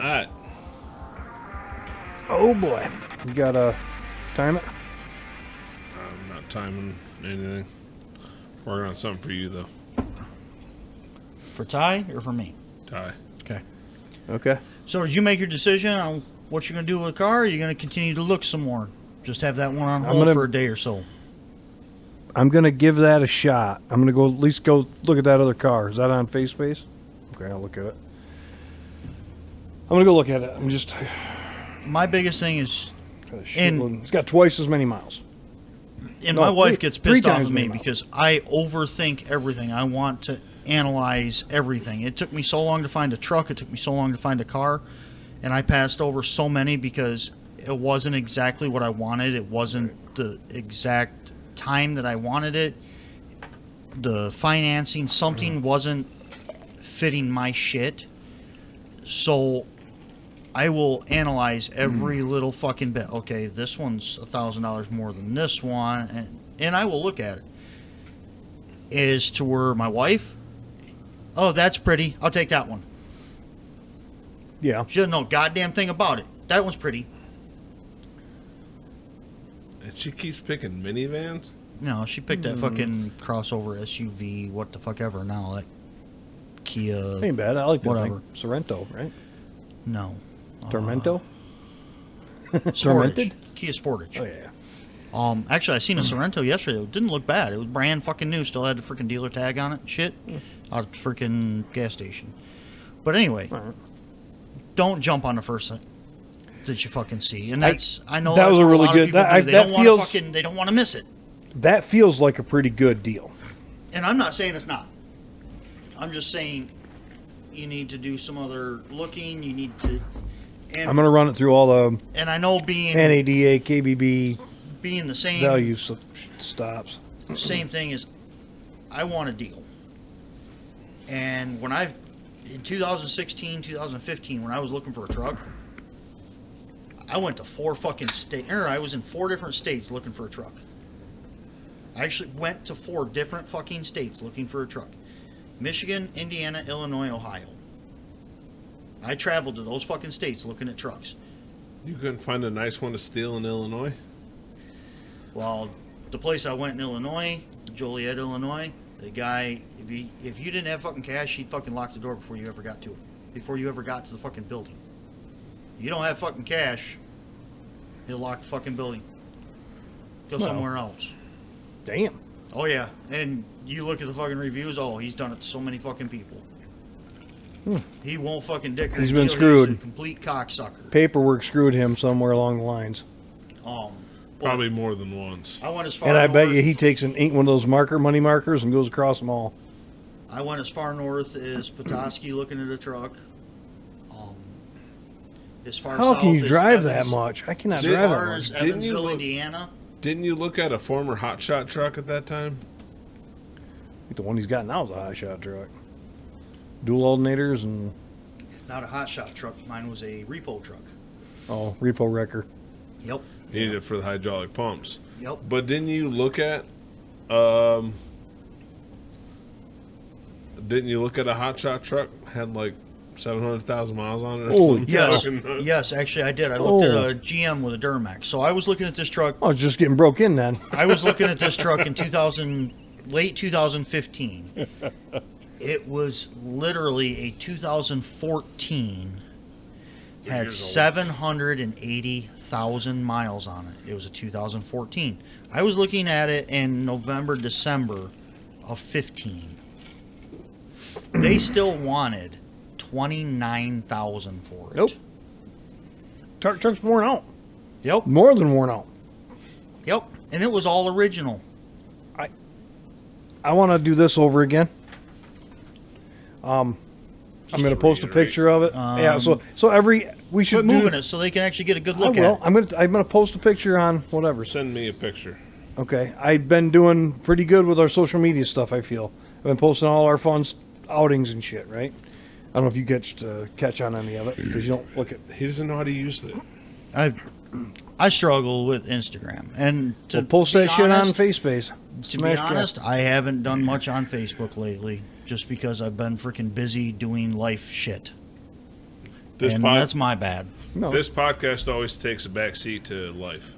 Alright. Oh boy. You gotta time it? I'm not timing anything. Working on something for you, though. For Ty or for me? Ty. Okay. Okay. So did you make your decision on what you're going to do with the car, or are you going to continue to look some more? Just have that one on hold for a day or so? I'm going to give that a shot. I'm going to go at least go look at that other car. Is that on FaceSpace? Okay, I'll look at it. I'm going to go look at it. I'm just... My biggest thing is... It's got twice as many miles. And my wife gets pissed off at me because I overthink everything. I want to analyze everything. It took me so long to find a truck. It took me so long to find a car. And I passed over so many because it wasn't exactly what I wanted. It wasn't the exact time that I wanted it. The financing, something wasn't fitting my shit. So I will analyze every little fucking bit. Okay, this one's $1,000 more than this one. And I will look at it. Is to where my wife, oh, that's pretty. I'll take that one. Yeah. She doesn't know a goddamn thing about it. That one's pretty. And she keeps picking minivans? No, she picked that fucking crossover SUV, what the fuck ever now. That Kia. Ain't bad. I like that whatever. thing. Sorrento, right? No. Tormento? Sportage. Kia Sportage. Oh, yeah. Actually, I seen a Sorrento yesterday. It didn't look bad. It was brand fucking new. Still had the freaking dealer tag on it and shit. Out at the freaking gas station. But anyway, don't jump on the first thing that you fucking see. And that's, I know that was a really good, they don't want to miss it. That feels like a pretty good deal. And I'm not saying it's not. I'm just saying you need to do some other looking. You need to. And, I'm going to run it through all the and I know being NADA, KBB, being the same value stops. Same thing is, I want a deal. And when in 2016, 2015, when I was looking for a truck, I went to four fucking states. I was in 4 different states looking for a truck. I actually went to 4 different fucking states looking for a truck. Michigan, Indiana, Illinois, Ohio. I traveled to those fucking states looking at trucks. You couldn't find a nice one to steal in Illinois? Well, the place I went in Illinois, Joliet, Illinois, the guy, if you didn't have fucking cash, he'd fucking lock the door before you ever got to it. Before you ever got to the fucking building. You don't have fucking cash, he'll lock the fucking building. Go somewhere else. Damn. Oh, yeah. And you look at the fucking reviews, oh, he's done it to so many fucking people. He won't fucking dick. He's been screwed. He's a complete cocksucker. Paperwork screwed him somewhere along the lines. Probably more than once. I went as far and I bet north, you he takes one of those money markers and goes across them all. I went as far north as Petoskey looking at a truck. As far How south can you as drive Evans, that much? I cannot as drive far that as much. Evansville, Indiana. Didn't you look at a former hotshot truck at that time? I think the one he's got now is a hot shot truck. Dual alternators and... Not a hot shot truck. Mine was a repo truck. Oh, repo wrecker. Yep. Needed it for the hydraulic pumps. Yep. But didn't you look at a hotshot truck? Had like 700,000 miles on it. Oh, yes. Yes, actually I did. I looked at a GM with a Duramax. So I was looking at this truck. Oh, it's just getting broke in then. I was looking at this truck in late 2015. It was literally a 2014. Had 780,000 miles on it. It was a 2014. I was looking at it in November, December of 15. They still wanted 29,000 for it. Nope. Truck's worn out. Yep. More than worn out. Yep. And it was all original. I want to do this over again. I'm going to post a picture of it. Yeah. So we should quit moving it so they can actually get a good look at at it. I'm going to post a picture on whatever. Send me a picture. Okay. I've been doing pretty good with our social media stuff. I feel I've been posting all our fun outings and shit. Right. I don't know if you catch on any of it because you don't look at. He doesn't know how to use it. I struggle with Instagram and to post that shit on FaceSpace. To be honest, I haven't done much on Facebook lately, just because I've been freaking busy doing life shit. that's my bad. No. This podcast always takes a back seat to life.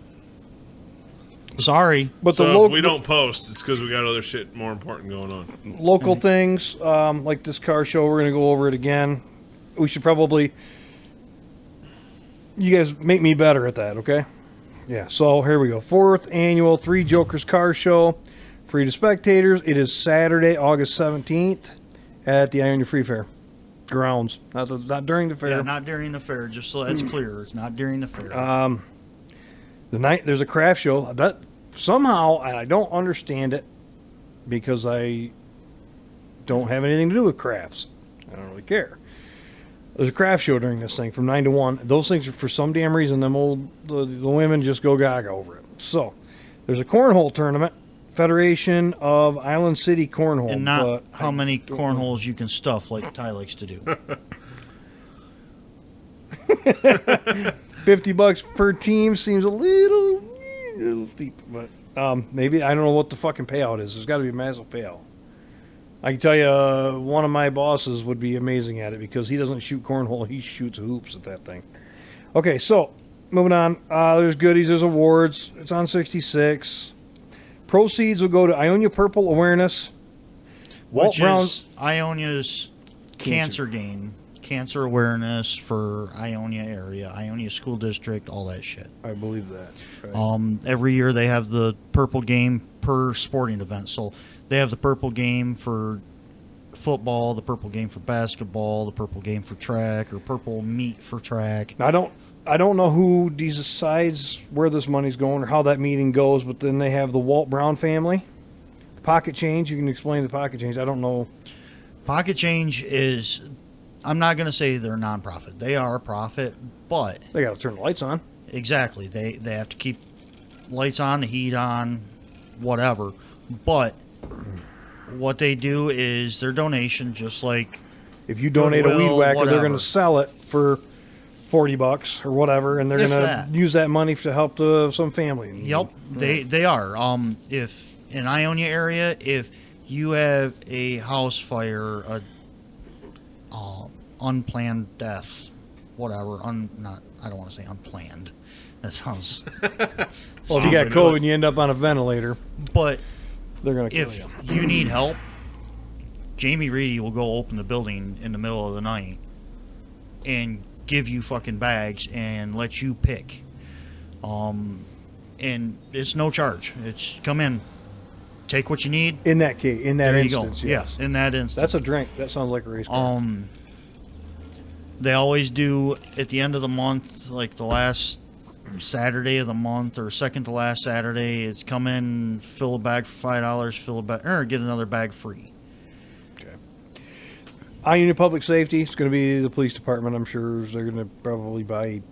Sorry. But So if we don't post, it's because we got other shit more important going on. local things, like this car show, we're going to go over it again. We should probably... You guys make me better at that, okay? Yeah, so here we go. 4th annual Three Jokers Car Show. Free to spectators. It is Saturday, August 17th at the Ionia Free Fair grounds. Not during the fair. Yeah, not during the fair. Just so that's clear. It's not during the fair. There's a craft show. That somehow, and I don't understand it because I don't have anything to do with crafts. I don't really care. There's a craft show during this thing from 9 to 1. Those things are, for some damn reason, the women just go gaga over it. So, there's a cornhole tournament, Federation of Island City Cornhole. And not how many cornholes you can stuff like Ty likes to do. $50 per team seems a little steep, but maybe I don't know what the fucking payout is. There's got to be a massive payout. I can tell you, one of my bosses would be amazing at it because he doesn't shoot cornhole; he shoots hoops at that thing. Okay, so moving on. There's goodies. There's awards. It's on 66. Proceeds will go to Ionia Purple Awareness. Which is Ionia's cancer game. Cancer awareness for Ionia area, Ionia School District, all that shit. I believe that. Right. Every year they have the purple game per sporting event. So they have the purple game for football, the purple game for basketball, the purple game for track, or purple meet for track. I don't know who decides where this money's going or how that meeting goes, but then they have the Walt Brown family. Pocket Change, you can explain the Pocket Change. I don't know. Pocket Change is, I'm not going to say they're a nonprofit. They are a profit, but They got to turn the lights on. exactly, they have to keep lights on, the heat on, whatever. But what they do is their donation, just like If you donate a Goodwill, weed whacker, they're whatever. going to sell it for $40 or whatever, and they're If going to that. use that money to help some family. Yep, they are. If in Ionia area, if you have a house fire, a unplanned death, whatever, I don't want to say unplanned. That sounds. Well, if you got COVID and you end up on a ventilator, But they're going to kill if you. you need help, Jamie Reedy will go open the building in the middle of the night and give you fucking bags and let you pick. And it's no charge. It's come in, take what you need. In that case, in that There instance, you go. yes. Yeah, in that instance. That's a drink. That sounds like a race car. They always do at the end of the month, like the last Saturday of the month or second to last Saturday. It's come in, fill a bag for $5, fill a bag, or get another bag free. Ionia Public Safety, it's going to be the police department, I'm sure. They're going to probably buy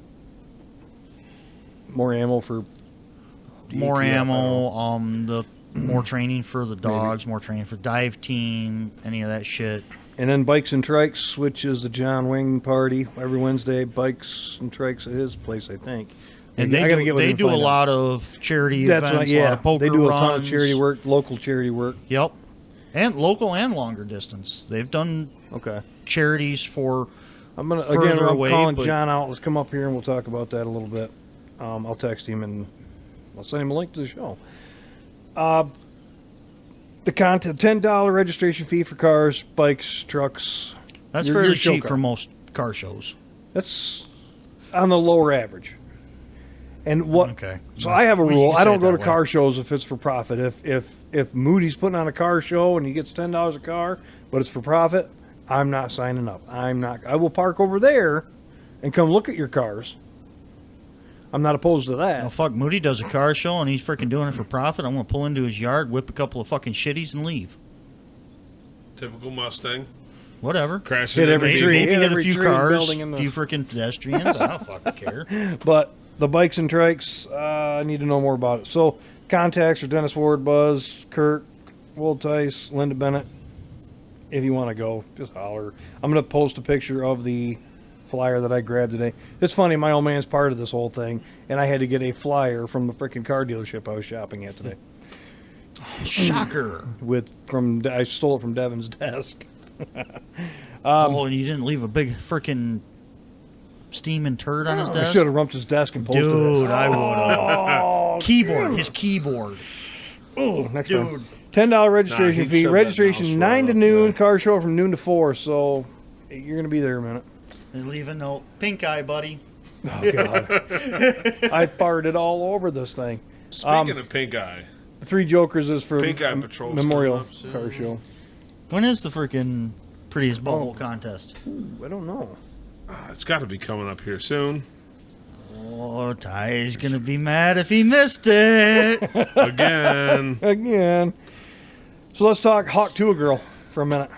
more ammo for the More ATF, I don't know. ammo, the more training for the dogs, more training for dive team, any of that shit. And then Bikes and Trikes, which is the John Wing party every Wednesday. Bikes and Trikes at his place, I think. And I gotta they get with him and do a find out. lot of charity That's events, right, a lot yeah. of poker They do a runs. ton of charity work, local charity work. Yep. And local and longer distance. They've done Okay. charities for I'm Further away, calling but- John out. Let's come up here and we'll talk about that a little bit. I'll text him and I'll send him a link to the show. The content, $10 registration fee for cars, bikes, trucks. That's Your fairly show cheap car. for most car shows. That's on the lower average. And what? Okay. So I have a Well, you rule. can I say don't it go to that way. car shows if it's for profit. If Moody's putting on a car show and he gets $10 a car, but it's for profit, I'm not signing up. I will park over there and come look at your cars. I'm not opposed to that. Well, fuck, Moody does a car show and he's freaking doing it for profit. I'm going to pull into his yard, whip a couple of fucking shitties and leave. Typical Mustang. Whatever. Crashing Hit into every me. tree. Maybe hit a every few tree and cars, building in a the- few freaking pedestrians. I don't fucking care. But the bikes and trikes, I need to know more about it. So contacts are Dennis Ward, Buzz, Kurt, Will Tice, Linda Bennett. If you want to go, just holler. I'm going to post a picture of the flyer that I grabbed today. It's funny, my old man's part of this whole thing, and I had to get a flyer from the freaking car dealership I was shopping at today. Shocker. I stole it from Devin's desk. Oh, and you didn't leave a big freaking steaming turd on his I desk. should have rumped his desk and posted it. Dude, I would have. Oh, Keyboard, his keyboard. oh, next Dude. one. $10 registration he'd fee. shove that Registration mouse 9 right to up noon. there. Car show from noon to 4. So you're gonna be there a minute. And leave a note. Pink eye, buddy. Oh God, I farted all over this thing. Speaking of pink eye, The Three Jokers is for Pink Eye Patrol's Memorial coming up soon. Car Show. When is the freaking prettiest bubble contest? Ooh, I don't know. it's got to be coming up here soon. Oh, Ty's gonna be mad if he missed it. Again. Again. So let's talk Hawk Tua Girl for a minute.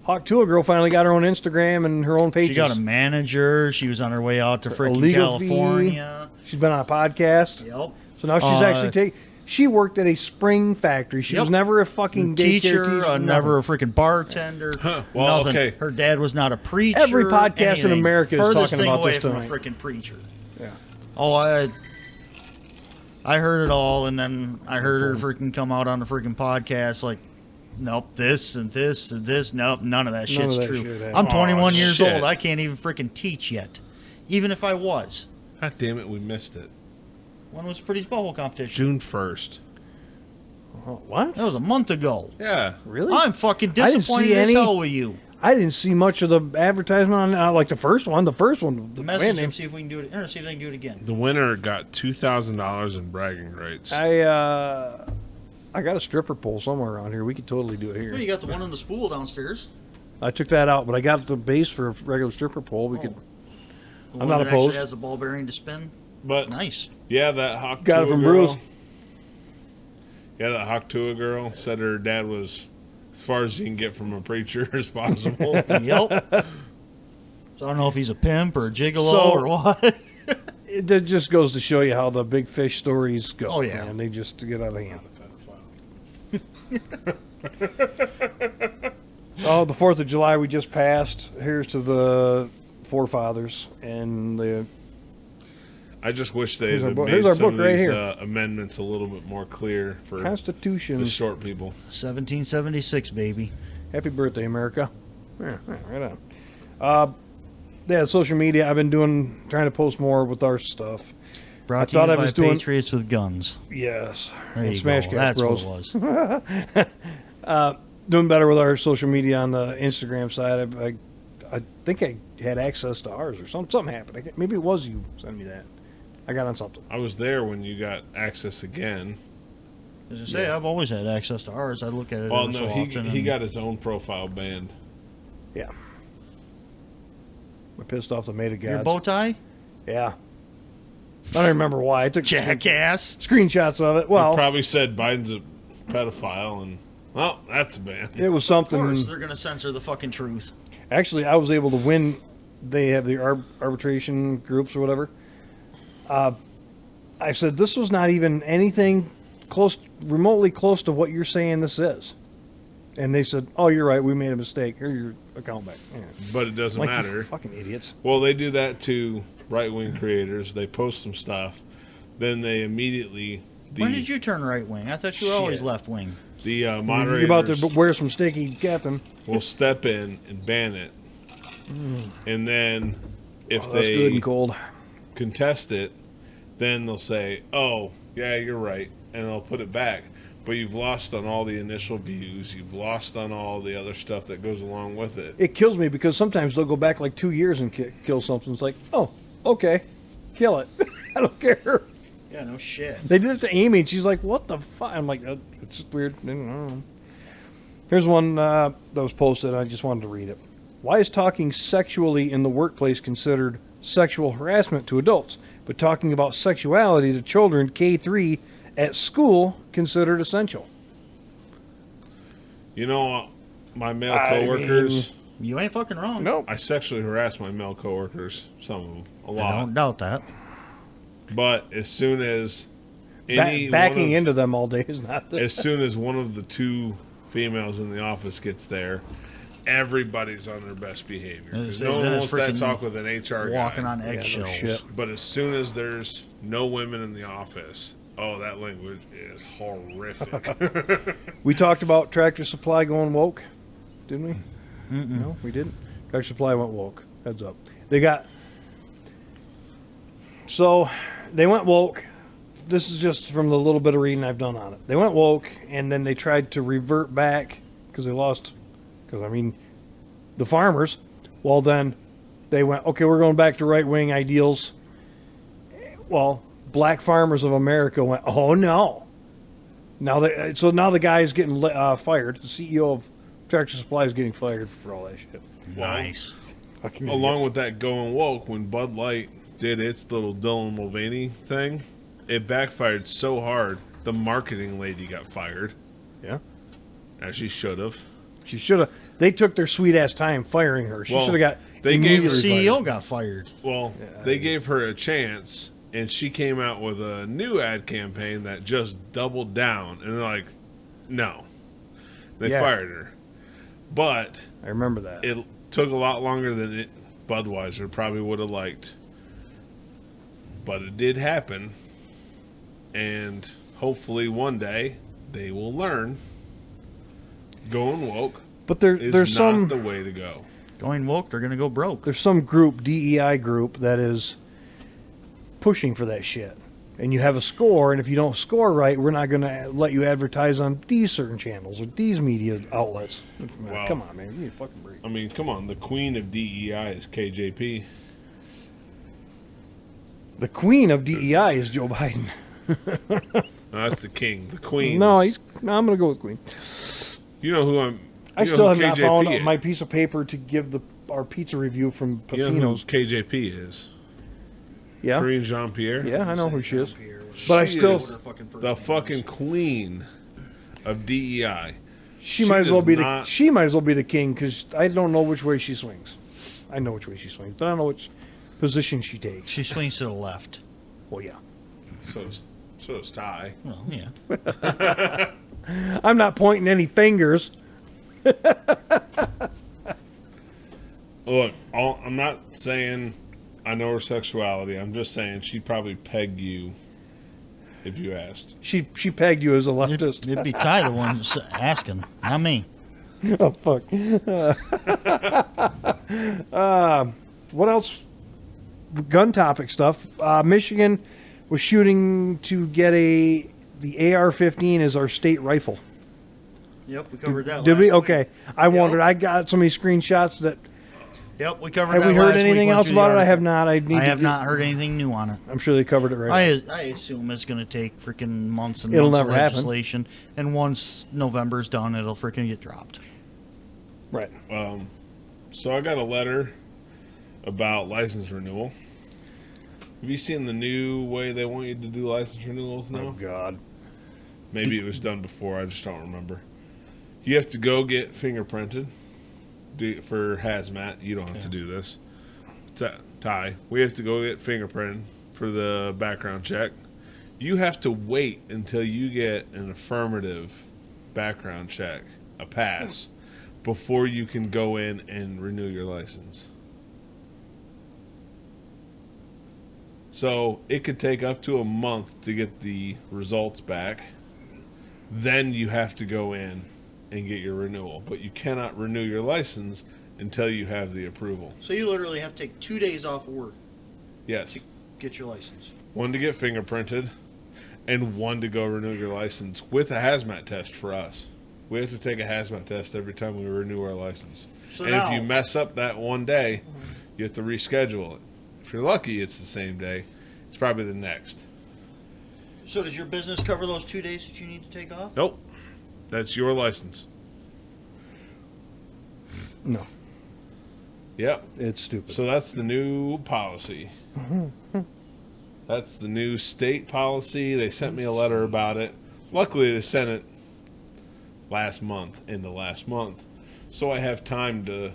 Hawk Tua Girl finally got her own Instagram and her own pages. She got a manager. She was on her way out to freaking illegal California. She's been on a podcast. Yep. So now she's actually she worked at a spring factory. She was never a fucking teacher, never a freaking bartender. Well, nothing. okay. Her dad was not a preacher. Every podcast in anything. America is Furthest talking thing about away this from tonight. a freaking preacher. Yeah. Oh, I heard it all, and then I heard her freaking come out on the freaking podcast like, nope, this and this and this. Nope, none of that shit's of that true. shit happened. I'm 21 years shit. old. I can't even freaking teach yet. Even if I was. God damn it, we missed it. When was Pretty's Bubble competition? June 1st. Oh, what? That was a month ago. Yeah. Really? I'm fucking I didn't disappointed see as any. hell with you. I didn't see much of the advertisement on like the first one. The first one, the Message brand him, name. see if we can do it. Or see if they can do it again. The winner got $2,000 in bragging rights. I got a stripper pole somewhere around here. We could totally do it Well, here. you got the one on the spool downstairs. I took that out, but I got the base for a regular stripper pole. We could. The I'm one not that opposed. Actually has the ball bearing to spin. But Nice. yeah, that Hawk Got it Tua from girl, Bruce. Yeah, that Hawk Tua girl said her dad was as far as you can get from a preacher as possible. Yep. So I don't know if he's a pimp or a gigolo So- or what. It just goes to show you how the big fish stories go. Oh, yeah. And they just get out of hand. Oh, the 4th of July we just passed. Here's to the forefathers and the. I just wish they Here's our had book- made here's our some book of right these here. amendments a little bit more clear for Constitution. the short people. 1776, baby. Happy birthday, America. Yeah, right on. Yeah, social media. I've been trying to post more with our stuff. Brought to thought you I by was doing- Patriots with Guns. Yes. There And you go. SmashCastBros. That's what it was. Doing better with our social media on the Instagram side. I think I had access to ours or something happened. Maybe it was you sending me that. I got on something. I was there when you got access again. As I say, I've always had access to ours. I look at it Well, every no, so often. he and- got his own profile banned. Yeah. I pissed off the mate of Your gods. bow tie? Yeah. I don't remember why. I took Jackass. screenshots of it. He Well, probably said Biden's a pedophile, and well, that's a ban. it was Of something. course, they're going to censor the fucking truth. Actually, I was able to win. They have the arbitration groups or whatever. I said this was not even anything remotely close to what you're saying this is. And they said, "Oh, you're right. We made a mistake. Here's your account back." Yeah. But it doesn't Like, you matter. fucking idiots. Well, they do that to right-wing creators. They post some stuff, then they immediately When did you turn right wing? I thought you were always Shit. left wing. the You're moderators about to wear some sticky captain. will step in and ban it, and then if Oh, that's good they and cold. contest it, then they'll say, "Oh, yeah, you're right," and they'll put it back. But you've lost on all the initial views. You've lost on all the other stuff that goes along with it. It kills me because sometimes they'll go back like 2 years and kill something. It's like, oh, okay, kill it. I don't care. Yeah, no shit. They did it to Amy, and she's like, what the fuck? I'm like, it's weird. I don't know. Here's one that was posted. I just wanted to read it. Why is talking sexually in the workplace considered sexual harassment to adults, but talking about sexuality to children K-3 at school considered essential? You know, my male I coworkers, You ain't fucking wrong. Nope. I sexually harass my male coworkers, some of them, a I lot. don't doubt that. But as soon as any Backing one of- into them all day is not the... as soon as one of the two females in the office gets there, everybody's on their best behavior. 'Cause no Then one it's wants that freaking talk with an HR Walking guy. on no eggshells. shit. But as soon as there's no women in the office, oh, that language is horrific. We talked about Tractor Supply going woke, didn't we? Mm-mm. No, we didn't. Tractor Supply went woke. Heads up. They got So they went woke. This is just from the little bit of reading I've done on it. They went woke, and then they tried to revert back because they lost. Because, I mean, the farmers, well, then they went, okay, we're going back to right-wing ideals. Well, Black Farmers of America went, oh, no. Now the guy is getting fired. The CEO of Tractor Supply is getting fired for all that shit. Nice. Along with that going woke, when Bud Light did its little Dylan Mulvaney thing, it backfired so hard, the marketing lady got fired. Yeah. As she should have. She should have. They took their sweet-ass time firing her. She should have got they gave The her CEO got fired. Well, they gave her a chance, and she came out with a new ad campaign that just doubled down. And they're like, no. They fired her. But I remember that. it took a lot longer than Budweiser probably would have liked. But it did happen. And hopefully one day they will learn going woke But is there's not some the way to go. Going woke, they're going to go broke. there's some group, DEI group, that is pushing for that shit. And you have a score, and if you don't score right, we're not going to let you advertise on these certain channels or these media outlets. Wow. Come on, man. Give me a fucking break. I mean, come on. The queen of DEI is KJP. The queen of DEI is Joe Biden. No, that's the king. The queen. No, is, I'm going to go with queen. You know who I'm. I you know still who have not KJP found is. my piece of paper to give our pizza review from You know who Pepino's. KJP is? Yeah, Karine Jean-Pierre. yeah, I know who she is. But I She still, is the fucking queen of DEI. she she might as well does be not- she might as well be the king because I don't know which way she swings. I know which way she swings, but I don't know which position she takes. She swings to the left. Well, yeah, So is Ty. Well, yeah. I'm not pointing any fingers. Look, I'm not saying I know her sexuality. I'm just saying she'd probably peg you if you asked. She pegged you as a leftist. It'd be Ty the one asking, not me. Oh fuck. What else? Gun topic stuff. Michigan was shooting to get the AR-15 as our state rifle. Yep, we covered that. Did we? last week. Okay. I wondered. I got so many screenshots that. Yep, we covered Have that. we heard last week, anything went else through the about it? I have article. not. I have not heard anything new on it. I'm sure they covered it right. I assume it's going to take freaking months and It'll months of never happen. legislation, and once November's done, it'll freaking get dropped. Right. So I got a letter about license renewal. Have you seen the new way they want you to do license renewals now? Oh God. Maybe it was done before. I just don't remember. You have to go get fingerprinted for hazmat. You don't have to do this. Ty, we have to go get fingerprinted for the background check. You have to wait until you get an affirmative background check, a pass, before you can go in and renew your license. So it could take up to a month to get the results back. Then you have to go in and get your renewal. But you cannot renew your license until you have the approval. So you literally have to take 2 days off of work Yes. to get your license. One to get fingerprinted and one to go renew your license with a hazmat test for us. We have to take a hazmat test every time we renew our license. So and now, if you mess up that one day, you have to reschedule it. If you're lucky, it's the same day. It's probably the next. so does your business cover those 2 days that you need to take off? Nope. That's your license. No. Yep. It's stupid. So that's the new policy. That's the new state policy. They sent me a letter about it. Luckily, they sent it last month, so I have time to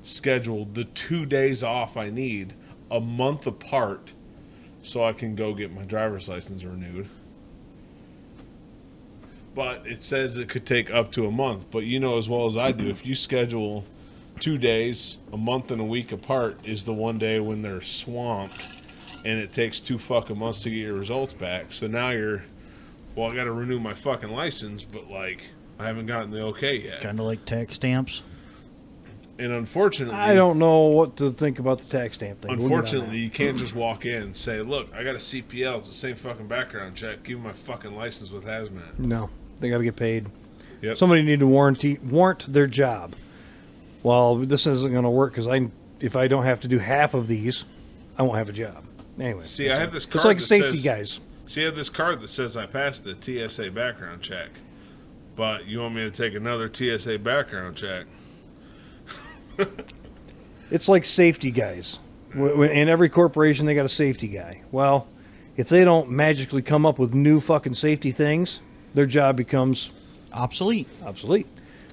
schedule the 2 days off I need a month apart so I can go get my driver's license renewed. But it says it could take up to a month. But you know as well as I do, if you schedule 2 days, a month and a week apart is the one day when they're swamped and it takes 2 fucking months to get your results back. So now you're, well, I got to renew my fucking license, but like I haven't gotten the okay yet. Kind of like tax stamps. And unfortunately, I don't know what to think about the tax stamp thing. Unfortunately, you can't just walk in and say, "Look, I got a CPL. It's the same fucking background check. Give me my fucking license with hazmat." No, they got to get paid. Yep. Somebody need to warrant their job. Well, this isn't going to work because if I don't have to do half of these, I won't have a job. Anyway. See, I have this card. It's like that safety says, guys. See, I have this card that says I passed the TSA background check, but you want me to take another TSA background check? It's like safety guys. In every corporation, they got a safety guy. Well, if they don't magically come up with new fucking safety things, their job becomes obsolete.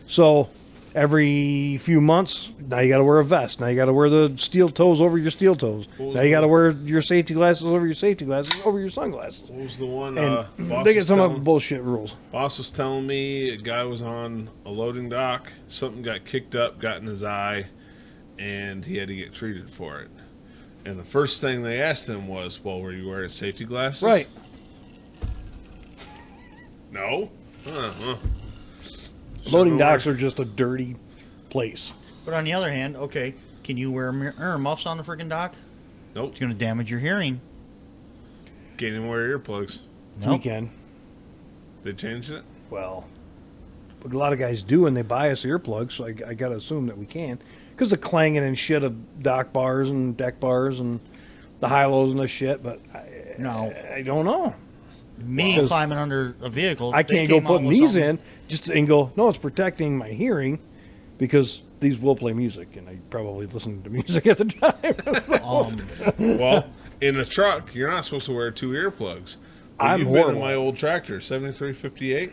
So every few months, now you got to wear a vest. Now you got to wear the steel toes over your steel toes. Now you got to wear your safety glasses over your safety glasses over your sunglasses. What was the one? And Boss they get was some telling- bullshit rules. Boss was telling me a guy was on a loading dock. Something got kicked up, got in his eye, and he had to get treated for it. And the first thing they asked him was, "Well, were you wearing safety glasses?" Right. No. Loading docks are just a dirty place. But on the other hand, okay, can you wear earmuffs on the freaking dock? Nope. It's going to damage your hearing. Can't even wear earplugs. Nope. We can. They changed it. Well, a lot of guys do, and they buy us earplugs, so I got to assume that we can. Because the clanging and shit of dock bars and deck bars and the high-lows and the shit, but I don't know. Me Because climbing under a vehicle, I they can't go came out putting with these something- in and go, no, it's protecting my hearing because these will play music, and I probably listened to music at the time. Well, in a truck, you're not supposed to wear two earplugs. I'm You've horrible. been in my old tractor, 7358.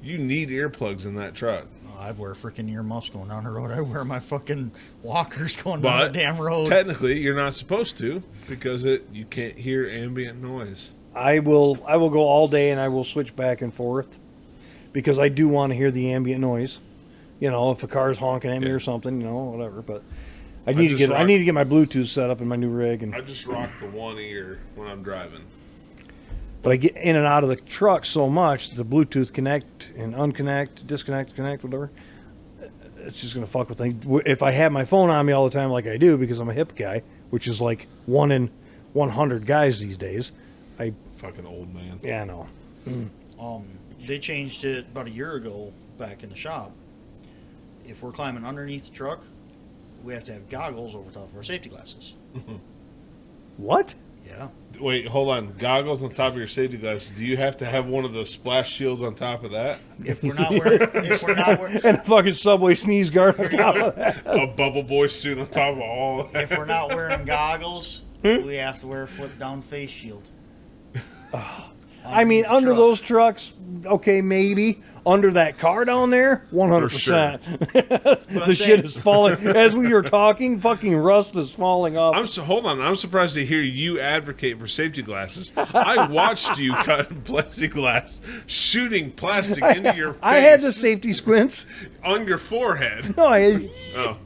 You need earplugs in that truck. I'd wear freaking earmuffs going down the road. I wear my fucking walkers going But down the damn road. technically, you're not supposed to because you can't hear ambient noise. I will go all day, and I will switch back and forth because I do want to hear the ambient noise. You know, if a car's honking at me or something, you know, whatever. But I need to get my Bluetooth set up in my new rig, and I just rock the one ear when I'm driving. but I get in and out of the truck so much the Bluetooth connect and unconnect, disconnect, connect, whatever. It's just gonna fuck with things. If I have my phone on me all the time, like I do, because I'm a hip guy, which is like 1 in 100 guys these days. Fucking old man. Yeah, I know. They changed it about a year ago back in the shop. If we're climbing underneath the truck, we have to have goggles over top of our safety glasses. What? Yeah. Wait, hold on. Goggles on top of your safety glasses. Do you have to have one of those splash shields on top of that? If we're not wearing, And a fucking Subway sneeze guard on top of that. A bubble boy suit on top of all of that? if we're not wearing goggles, we have to wear a flip down face shield. I mean, Underneath the under truck. those trucks, okay, maybe. Under that car down there, 100%. The shit is falling. As we were talking, fucking rust is falling off. Hold on. I'm surprised to hear you advocate for safety glasses. I watched you cut plexiglass, shooting plastic into your face. I had the safety squints. on your forehead. No, I Oh,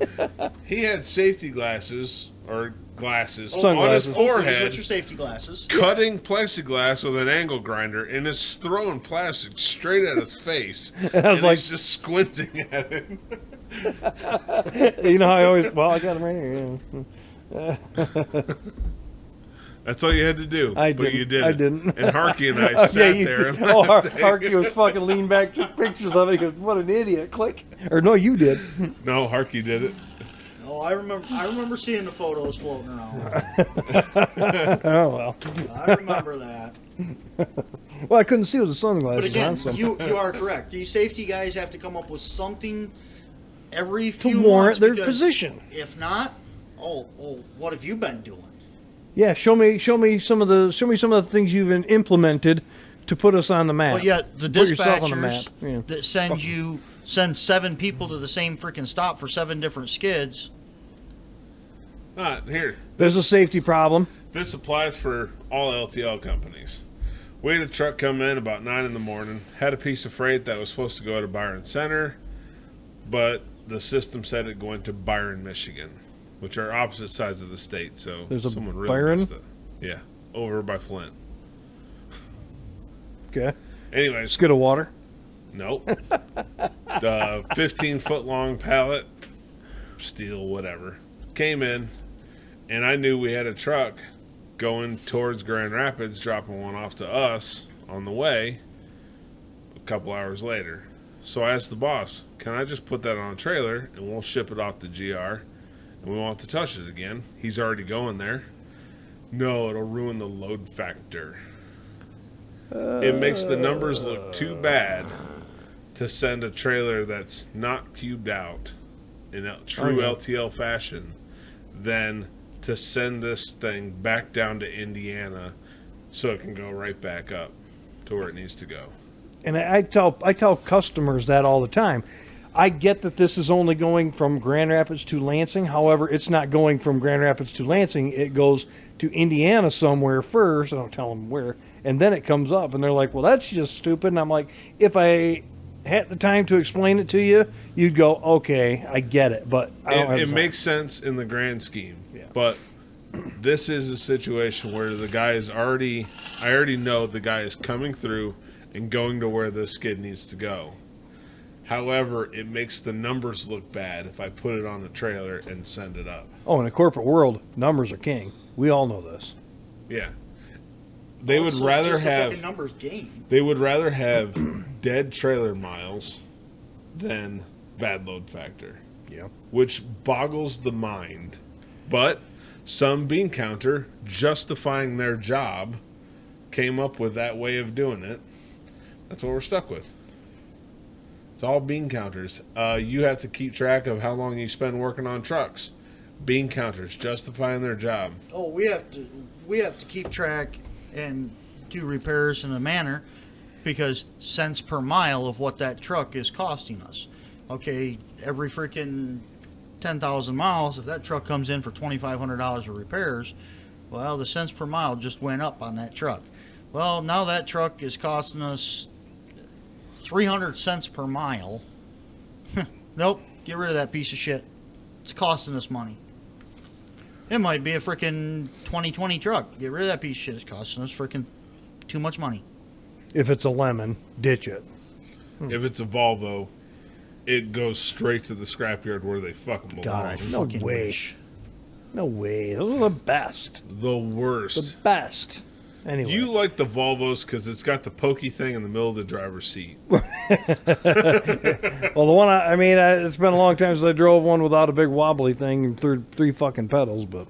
he had safety glasses or glasses Sunglasses. on his With forehead, your safety glasses. cutting plexiglass with an angle grinder, and is throwing plastic straight at his face. I was like- he's just squinting at it. you know how I always, well, I got them right here. Yeah. That's all you had to do. I but didn't. you did. I didn't. And Harky and I sat you there. did. And Oh, laughed at Harky you. was fucking leaned back, took pictures of it. He goes, "What an idiot!" Click. Or no, you did. No, Harky did it. Oh, I remember seeing the photos floating around. Oh well. I remember that. Well, I couldn't see with the sunglasses But again, on. So. you are correct. These safety guys have to come up with something every to few warrant months their because position. If not, what have you been doing? Yeah, show me some of the things you've implemented to put us on the map. But yet the Put yourself on the dispatchers map. Yeah. that send 7 people to the same freaking stop for 7 different skids. Here. There's a safety problem. This applies for all LTL companies. We had a truck come in about 9 in the morning, had a piece of freight that was supposed to go to Byron Center, but the system said it going to Byron, Michigan, which are opposite sides of the state. So There's a someone really Byron? missed it. Yeah, over by Flint. Okay. Anyways, Skid of water. nope. The 15-foot long pallet steel, whatever. Came in, and I knew we had a truck going towards Grand Rapids, dropping one off to us on the way a couple hours later. So I asked the boss, can I just put that on a trailer and we'll ship it off to GR and we won't have to touch it again? He's already going there. No, it'll ruin the load factor. It makes the numbers look too bad to send a trailer that's not cubed out in a true LTL fashion than to send this thing back down to Indiana so it can go right back up to where it needs to go. And I tell customers that all the time. I get that this is only going from Grand Rapids to Lansing. However, it's not going from Grand Rapids to Lansing. It goes to Indiana somewhere first. I don't tell them where. And then it comes up. And they're like, well, that's just stupid. And I'm like, if I had the time to explain it to you, you'd go, okay, I get it. But I don't have it time. makes sense in the grand scheme. Yeah. But this is a situation where the guy is already, I already know the guy is coming through and going to where the skid needs to go. However, it makes the numbers look bad if I put it on the trailer and send it up. Oh, in the corporate world, numbers are king. We all know this. Yeah. They would rather have numbers game. They would rather have dead trailer miles than bad load factor. Yeah. Which boggles the mind. But some bean counter, justifying their job, came up with that way of doing it. That's what we're stuck with. It's all bean counters. You have to keep track of how long you spend working on trucks. Bean counters justifying their job. Oh, we have to keep track and do repairs in a manner because cents per mile of what that truck is costing us. Okay, every freaking 10,000 miles, if that truck comes in for $2,500 of repairs, well, the cents per mile just went up on that truck. Well, now that truck is costing us 300 cents per mile. Nope, get rid of that piece of shit. It's costing us money. It might be a freaking 2020 truck. Get rid of that piece of shit. It's costing us freaking too much money. If it's a lemon, ditch it. If it's a Volvo, it goes straight to the scrapyard where they fucking belong. God, I fucking wish. No way. Those are the best. The worst. The best. Anyway. You like the Volvos because it's got the pokey thing in the middle of the driver's seat. Well, the one it's been a long time since I drove one without a big wobbly thing and three fucking pedals, but.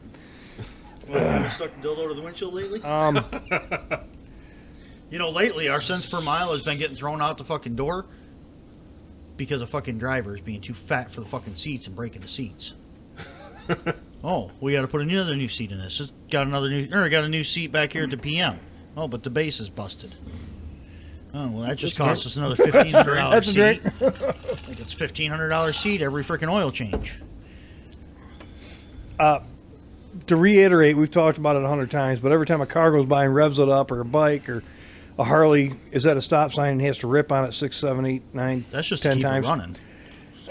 Well, you stuck the dildo to the windshield lately? You know, lately our cents per mile has been getting thrown out the fucking door because of fucking drivers being too fat for the fucking seats and breaking the seats. Oh, we got to put another new seat in this. It's got got a new seat back here at the PM. Oh, but the base is busted. Oh, well, that just cost us another $1,500 seat. I think it's $1,500 seat every freaking oil change. To reiterate, we've talked about it 100 times, but every time a car goes by and revs it up, or a bike, or a Harley is at a stop sign and he has to rip on it 6, 7, 8, 9, That's just 10 to keep times.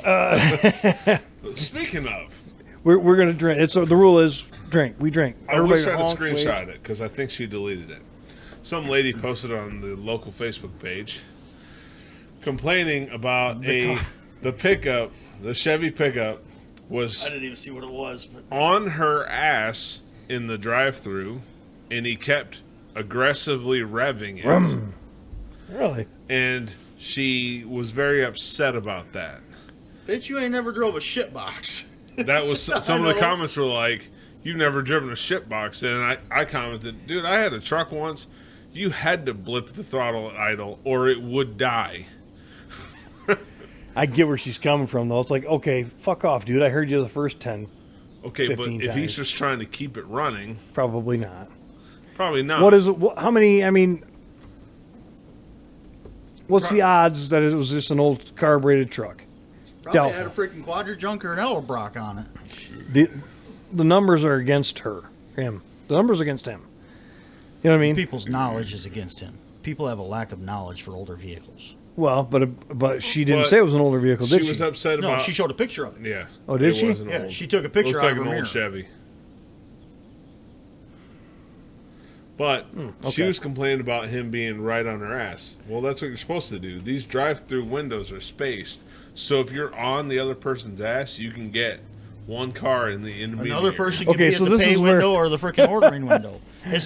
it running. Speaking of, We're going to drink. The rule is drink. We drink. I wish I'd honk, screenshot it because I think she deleted it. Some lady posted on the local Facebook page complaining about the pickup, the Chevy pickup was I didn't even see what it was. But on her ass in the drive-thru, and he kept aggressively revving it. Really? And she was very upset about that. bitch, you ain't never drove a shit box. That was some of the comments were like, "You've never driven a shit box." And I commented, "Dude, I had a truck once. You had to blip the throttle at idle, or it would die." I get where she's coming from, though. It's like, okay, fuck off, dude. I heard you the first 10. Okay, but 15 if times. he's just trying to keep it running, Probably not. probably not. What is it? How many? I mean, what's the odds that it was just an old carbureted truck? Probably had a freaking Quadra-Junk or an Edelbrock on it. The numbers are against him. The numbers are against him. You know what I mean? People's knowledge is against him. People have a lack of knowledge for older vehicles. Well, but she didn't But say it was an older vehicle, did she? She was upset No, about. she showed a picture of it. Yeah. Oh, did it she? was an Yeah, old- she took a picture Looked like of an her old mirror. Chevy. But she okay. was complaining about him being right on her ass. Well, that's what you're supposed to do. These drive-through windows are spaced, so if you're on the other person's ass, you can get one car in the intermediate. Another person could Okay, be so at the this pay is where- window or the freaking ordering window.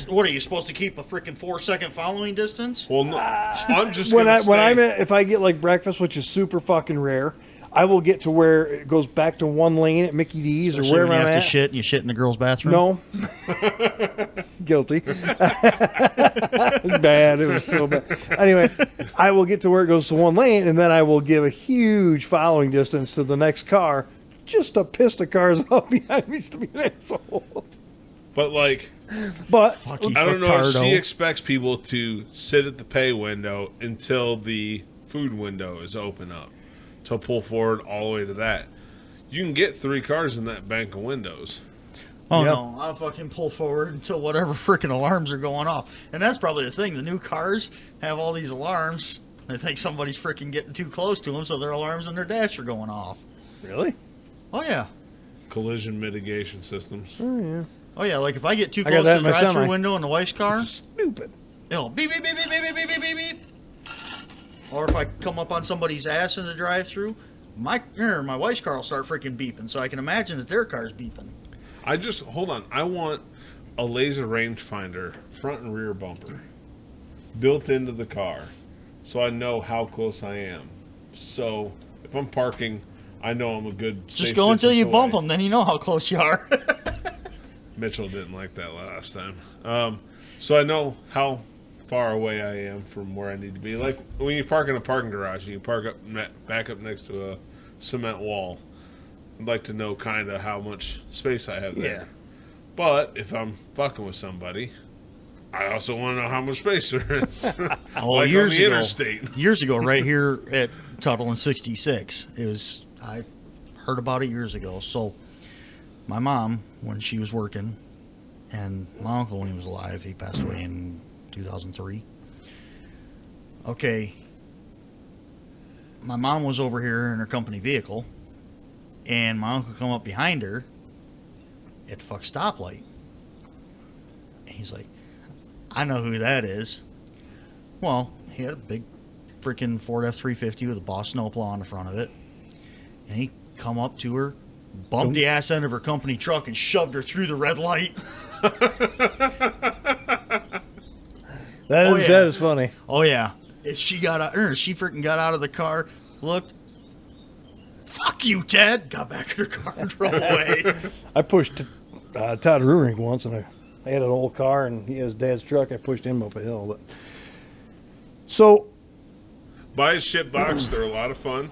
What are you supposed to keep a freaking 4-second following distance? Well, no, I'm just when gonna I'm at, if I get like breakfast, which is super fucking rare, I will get to where it goes back to one lane at Mickey D's or Especially wherever when you I'm have at. to shit and you shit in the girl's bathroom. No. Guilty. Bad. It was so bad. Anyway, I will get to where it goes to one lane, and then I will give a huge following distance to the next car just to piss the cars off behind me to be an asshole. But like, But Fuck you, I don't know if fucktardo. she expects people to sit at the pay window until the food window is open up to pull forward all the way to that. You can get 3 cars in that bank of windows. Oh Yep. no, I'll fucking pull forward until whatever freaking alarms are going off. And that's probably the thing. The new cars have all these alarms. They think somebody's freaking getting too close to them, so their alarms on their dash are going off. really? Oh yeah. Collision mitigation systems. Oh yeah. Oh yeah, like if I get too I got close that to in the my drive-through semi. window in the wife's car, Stupid. it'll beep beep beep beep beep beep beep beep beep. Or if I come up on somebody's ass in the drive-through, my wife's car will start freaking beeping. So I can imagine that their car's beeping. Hold on. I want a laser rangefinder, front and rear bumper, built into the car, so I know how close I am. So if I'm parking, I know I'm a good. Just safe go until you distance bump away. them, then you know how close you are. Mitchell didn't like that last time. So I know how far away I am from where I need to be. Like when you park in a parking garage and you park back up next to a cement wall, I'd like to know kind of how much space I have there. Yeah. But if I'm fucking with somebody, I also want to know how much space there is. Oh, like years on the ago, interstate. years ago, right here at Tuttle and 66, I heard about it years ago. So my mom, when she was working, and my uncle when he was alive, he passed away in 2003. Okay, my mom was over here in her company vehicle, and my uncle come up behind her at the fuck stoplight. And he's like, I know who that is. Well, he had a big freaking Ford F-350 with a Boss snowplow on the front of it. And he come up to her, bumped the ass end of her company truck, and shoved her through the red light. That is funny. Oh, yeah. She freaking got out of the car, looked, fuck you, Ted. Got back in her car and drove away. I pushed Todd Ruring once, and I had an old car, and he had his dad's truck. I pushed him up a hill. But so Buy a ship box. They're a lot of fun.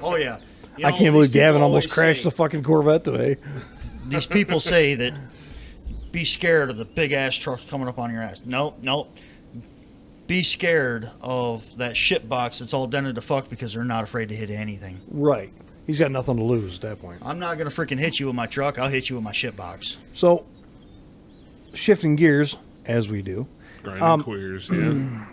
Oh, yeah. You I know, can't believe these people Gavin almost always crashed say- the fucking Corvette today. These people say that be scared of the big ass truck coming up on your ass. Nope. Be scared of that shit box that's all dented to fuck because they're not afraid to hit anything. Right. He's got nothing to lose at that point. I'm not going to freaking hit you with my truck. I'll hit you with my shit box. So, shifting gears, as we do. Grinding queers, yeah.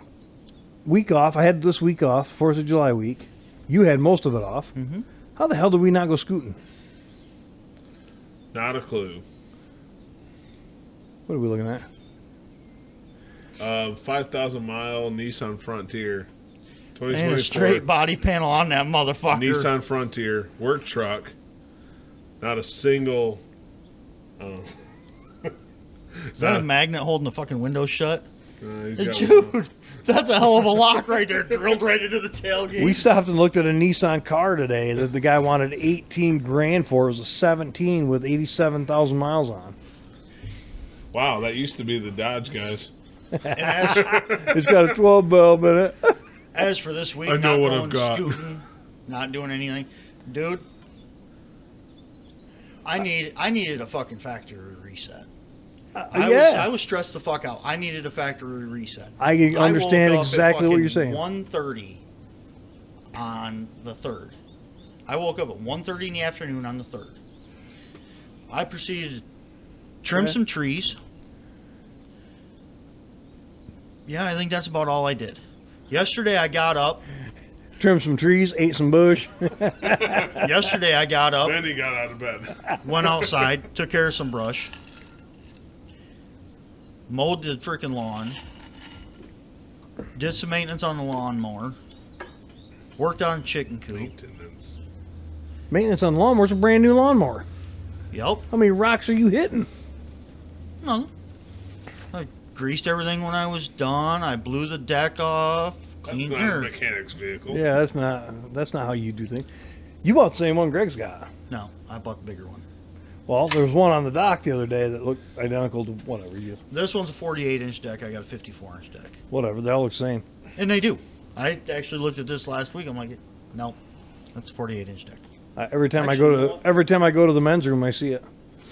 Week off. I had this week off, 4th of July week. You had most of it off. Mm-hmm. How the hell did we not go scooting? Not a clue. What are we looking at? 5,000 mile Nissan Frontier. And 2024. a straight body panel on that motherfucker. Nissan Frontier. Work truck. Not a single... Is that a magnet holding the fucking window shut? he's got Dude, that's a hell of a lock right there, drilled right into the tailgate. We stopped and looked at a Nissan car today that the guy wanted 18 grand for. It was a 17 with 87,000 miles on. Wow, that used to be the Dodge guys. And as, It's got a 12 valve in it. as for this week, I know not what going I've got. scooting, not doing anything, dude. I needed a fucking factory reset. I was stressed the fuck out. I needed a factory reset. I understand exactly what you're saying. 1:30 on the 3rd. I woke up at 1:30 in the afternoon on the 3rd. I proceeded to trim some trees. Yeah, I think that's about all I did. Yesterday I got up. Trimmed some trees, ate some bush. Yesterday I got up, Then he got out of bed. went outside, took care of some brush, mowed the freaking lawn, did some maintenance on the lawnmower, worked on chicken coop, Maintenance. Maintenance on lawnmower's a brand new lawnmower. Yep. How many rocks are you hitting? No. I greased everything when I was done. I blew the deck off. That's Cleaned not a her. mechanic's vehicle. Yeah, that's not how you do things. You bought the same one Greg's got. No, I bought the bigger one. Well, there was one on the dock the other day that looked identical to whatever you. This one's a 48-inch deck. I got a 54-inch deck. Whatever, they all look the same. And they do. I actually looked at this last week. I'm like, no, that's a 48-inch deck. Every time Actually, I go to the men's room, I see it.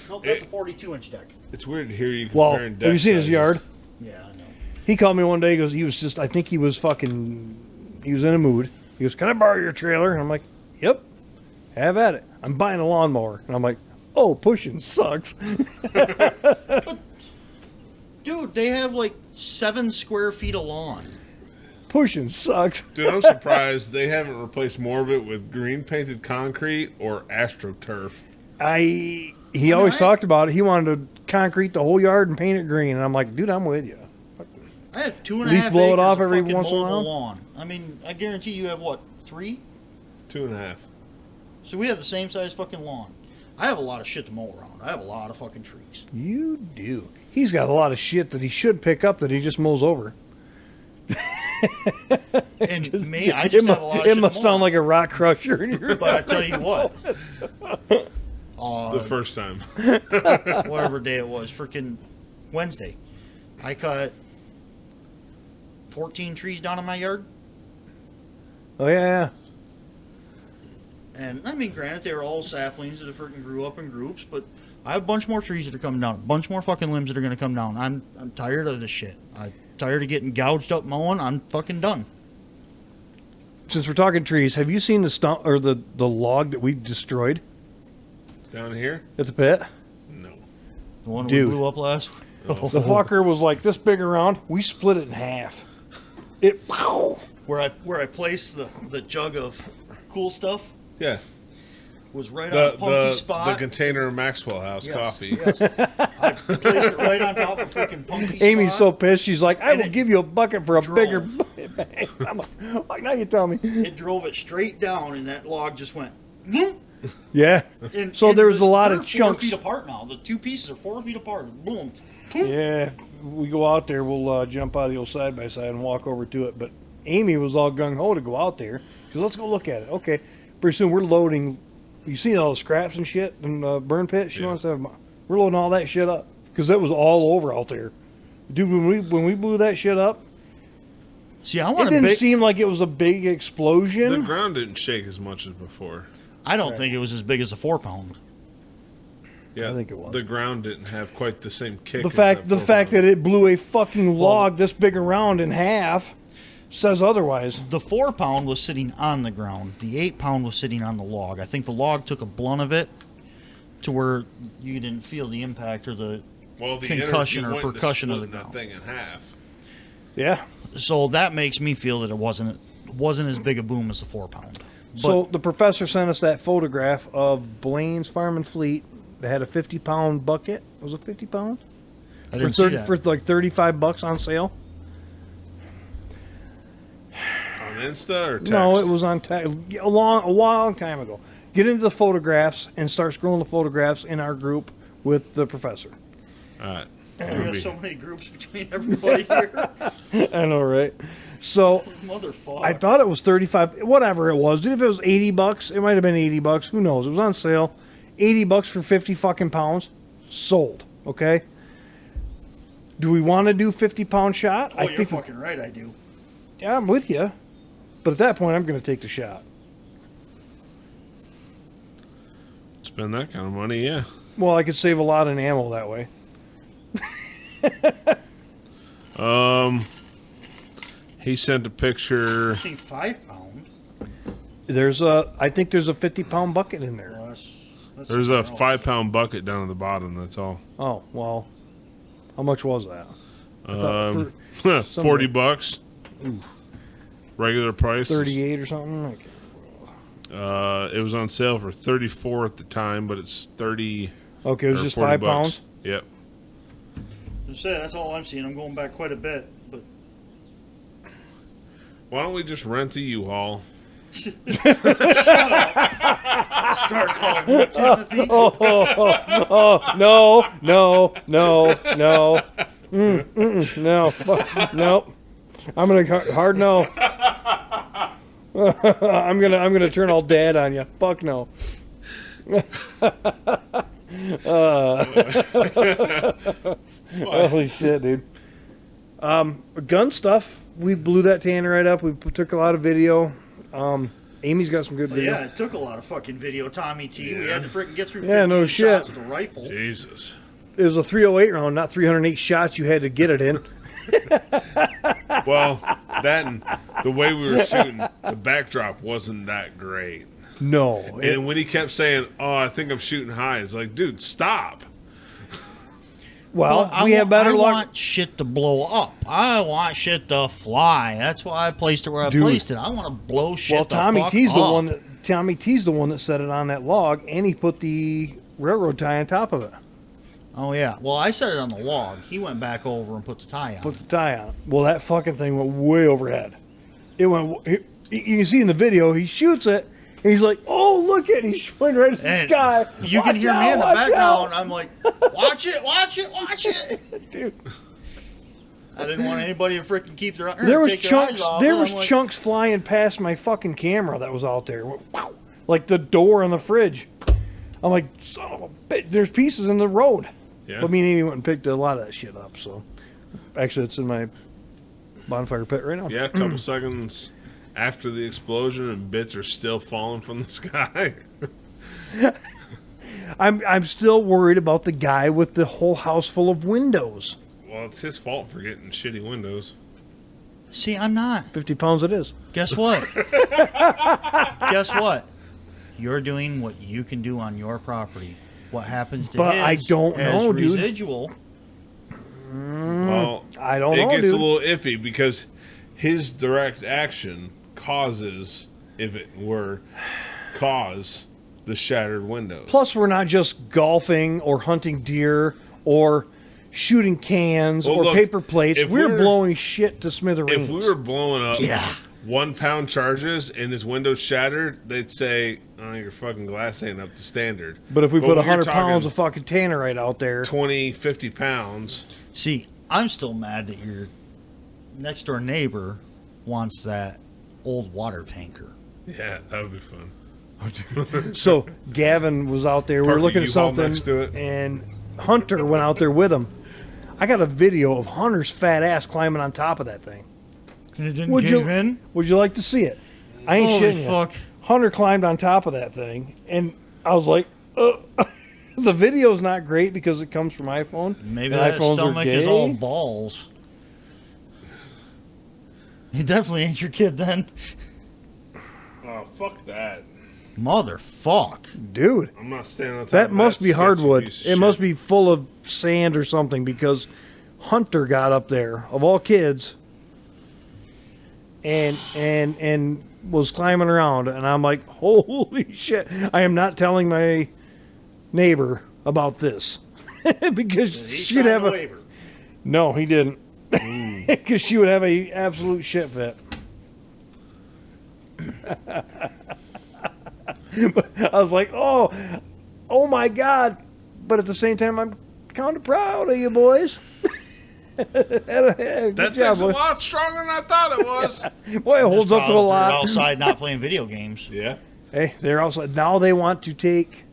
Nope, that's a 42-inch deck. It's weird to hear you Well, comparing have deck you seen his sizes. yard? Yeah, I know. He called me one day. He goes, I think he was in a mood. He goes, can I borrow your trailer? And I'm like, yep, have at it. I'm buying a lawnmower. And I'm like, oh, pushing sucks. Dude, they have like 7 square feet of lawn. Pushing sucks. Dude, I'm surprised they haven't replaced more of it with green painted concrete or AstroTurf. He always talked about it. He wanted to concrete the whole yard and paint it green. And I'm like, dude, I'm with you. I have 2.5 At least blow it acres off of every fucking once in a mowable while? lawn. I mean, I guarantee you have what, 3? 2.5. So we have the same size fucking lawn. I have a lot of shit to mow around. I have a lot of fucking trees. You do. He's got a lot of shit that he should pick up that he just mows over. And me, I just have a lot of shit It to must mow sound around. like a rock crusher in your But I tell you what. The first time. Whatever day it was, freaking Wednesday, I cut 14 trees down in my yard. Oh, yeah. And, I mean, granted, they were all saplings that freaking grew up in groups, but I have a bunch more trees that are coming down. A bunch more fucking limbs that are going to come down. I'm tired of this shit. I'm tired of getting gouged up mowing. I'm fucking done. Since we're talking trees, have you seen the stump or the log that we destroyed Down here? at the pit? No. The one Dude. we blew up last week. Oh. The fucker was like this big around. We split it in half. It. Where I placed the jug of cool stuff Yeah. was right on a punky spot. The container of Maxwell House Yes, coffee. yes. I placed it right on top of freaking punky Amy's so spot. pissed. She's like, I And will it give you a bucket for a drove. bigger bucket. I'm like, now you tell me. It drove it straight down, and that log just went. Boom. Yeah. And, So and there was a lot they're of chunks. 4 feet apart now. The two pieces are 4 feet apart. Boom. Yeah. If we go out there, we'll jump out of the old side by side and walk over to it. But Amy was all gung ho to go out there. She goes, let's go look at it. Okay. Pretty soon we're loading. You see all the scraps and shit in the burn pit? She Yeah. wants to have. We're loading all that shit up because it was all over out there. Dude, when we blew that shit up, See, I it want didn't to. seem like it was a big The explosion. ground didn't shake as much as before. I don't think it was as big as a 4-pound. Yeah, I think it was. The ground didn't have quite the same kick. The as fact that it blew a fucking Well, log this big around in half says otherwise. The 4-pound was sitting on the ground. The 8-pound was sitting on the log. I think the log took a blunt of it to where you didn't feel the impact or the the concussion energy or went to percussion of the splitting that ground. thing in half. Yeah. So that makes me feel that it wasn't as big a boom as the 4-pound. So the professor sent us that photograph of Blaine's Farm and Fleet. They had a 50-pound bucket. Was it 50 pounds? I didn't see that. For like $35 on sale. On Insta or text? No, it was on a long time ago. Get into the photographs and start scrolling the photographs in our group with the professor. All right. There's so many groups between everybody here. I know, right? So Motherfucker. I thought it was 35, whatever it was. Dude, if it was $80, it might have been $80. Who knows? It was on sale. $80 for 50 fucking pounds. Sold. Okay? Do we want to do 50-pound shot? Oh, you're fucking right, I do. Yeah, I'm with you. But at that point, I'm going to take the shot. Spend that kind of money, yeah. Well, I could save a lot in ammo that way. He sent a picture. I think 5-pound. I think there's a 50-pound bucket in there. Well, that's There's a something else. 5-pound bucket down at the bottom. That's all. Oh, well. How much was that? $40. Regular price. 38 or something? It was on sale for $34 at the time, but it's 30. Okay, it was or just 40 5 bucks. pounds? Yep. Just say, that's all I'm seeing. I'm going back quite a bit, but Why don't we just rent a U-Haul? shut Start calling me Timothy. No, no, no, no. No. Nope. I'm gonna hard no. I'm gonna turn all dad on you. Fuck no. Holy shit, dude. Gun stuff. We blew that tannerite up. We took a lot of video. Amy's got some good video. Yeah, it took a lot of fucking video, Tommy T. We had to freaking get through 15 no shots shit. with a rifle. Jesus. It was a 308 round, not 308 shots you had to get it in. Well, that and the way we were shooting, the backdrop wasn't that great. No. And when he kept saying, "Oh, I think I'm shooting high," it's like, dude, stop. Well, we have better I luck. want shit to blow up. I want shit to fly. That's why I placed it where I placed it. I want to blow shit Well, the Tommy fuck T's up. the one that Tommy T's the one that set it on that log, and he put the railroad tie on top of it. Oh, yeah. Well, I set it on the log. He went back over and put the tie on. Put the tie on it. Well, that fucking thing went way overhead. It went. You can see in the video, he shoots it, and he's like, "Oh, look at it!" He's pointing right at the And sky. you can Watch hear me in the out, watch background. out. I'm like, watch it, watch it, watch it. Dude. I didn't want anybody to freaking keep their There was take chunks. their eyes off There it. was I'm like, chunks flying past my fucking camera that was out there, like the door in the fridge. I'm like, son of a bitch. There's pieces in the road. Yeah. But me and Amy went and picked a lot of that shit up. So, actually, it's in my bonfire pit right now. Yeah, a couple seconds after the explosion, and bits are still falling from the sky. I'm still worried about the guy with the whole house full of windows. Well, it's his fault for getting shitty windows. See, I'm not. 50 pounds it is. Guess what? Guess what? You're doing what you can do on your property. What happens to But his I don't as know, dude. residual. Well, I don't know, it gets dude. a little iffy because his direct action causes, if it were, cause the shattered windows. Plus, we're not just golfing or hunting deer or shooting cans Well, or look, paper plates. if We're we're- blowing shit to smithereens. If we were blowing up Yeah. 1 pound charges and his windows shattered, they'd say, "Oh, your fucking glass ain't up to standard." But if we put when 100 you're pounds talking of fucking tannerite out there, 20, 50 pounds. See, I'm still mad that your next door neighbor wants that old water tanker. Yeah, that would be fun. so Gavin was out there. We were Park a looking at U-Haul something, next to it. and Hunter went out there with him. I got a video of Hunter's fat ass climbing on top of that thing. And it didn't Would cave you- in? Would you like to see it? I ain't Holy shitting you. fuck. Hunter climbed on top of that thing, and I was like, the video's not great because it comes from iPhone. Maybe and that iPhones are stomach is all gay. balls. He definitely ain't your kid then. Oh, fuck that. Motherfuck. Dude, I'm not standing on top that of must be sketchy hardwood. piece of It shit. must be full of sand or something because Hunter got up there, of all kids, and was climbing around, and I'm like, holy shit! I am not telling my neighbor about this because she'd have a waiver. no, he didn't, because she would have a absolute shit fit. But I was like, oh my god! But at the same time, I'm kind of proud of you boys. Good That job, thing's a boy. lot stronger than I thought it was. Boy, it holds up to the They're lot. outside not playing video games. Yeah. Hey, they're also now they want to take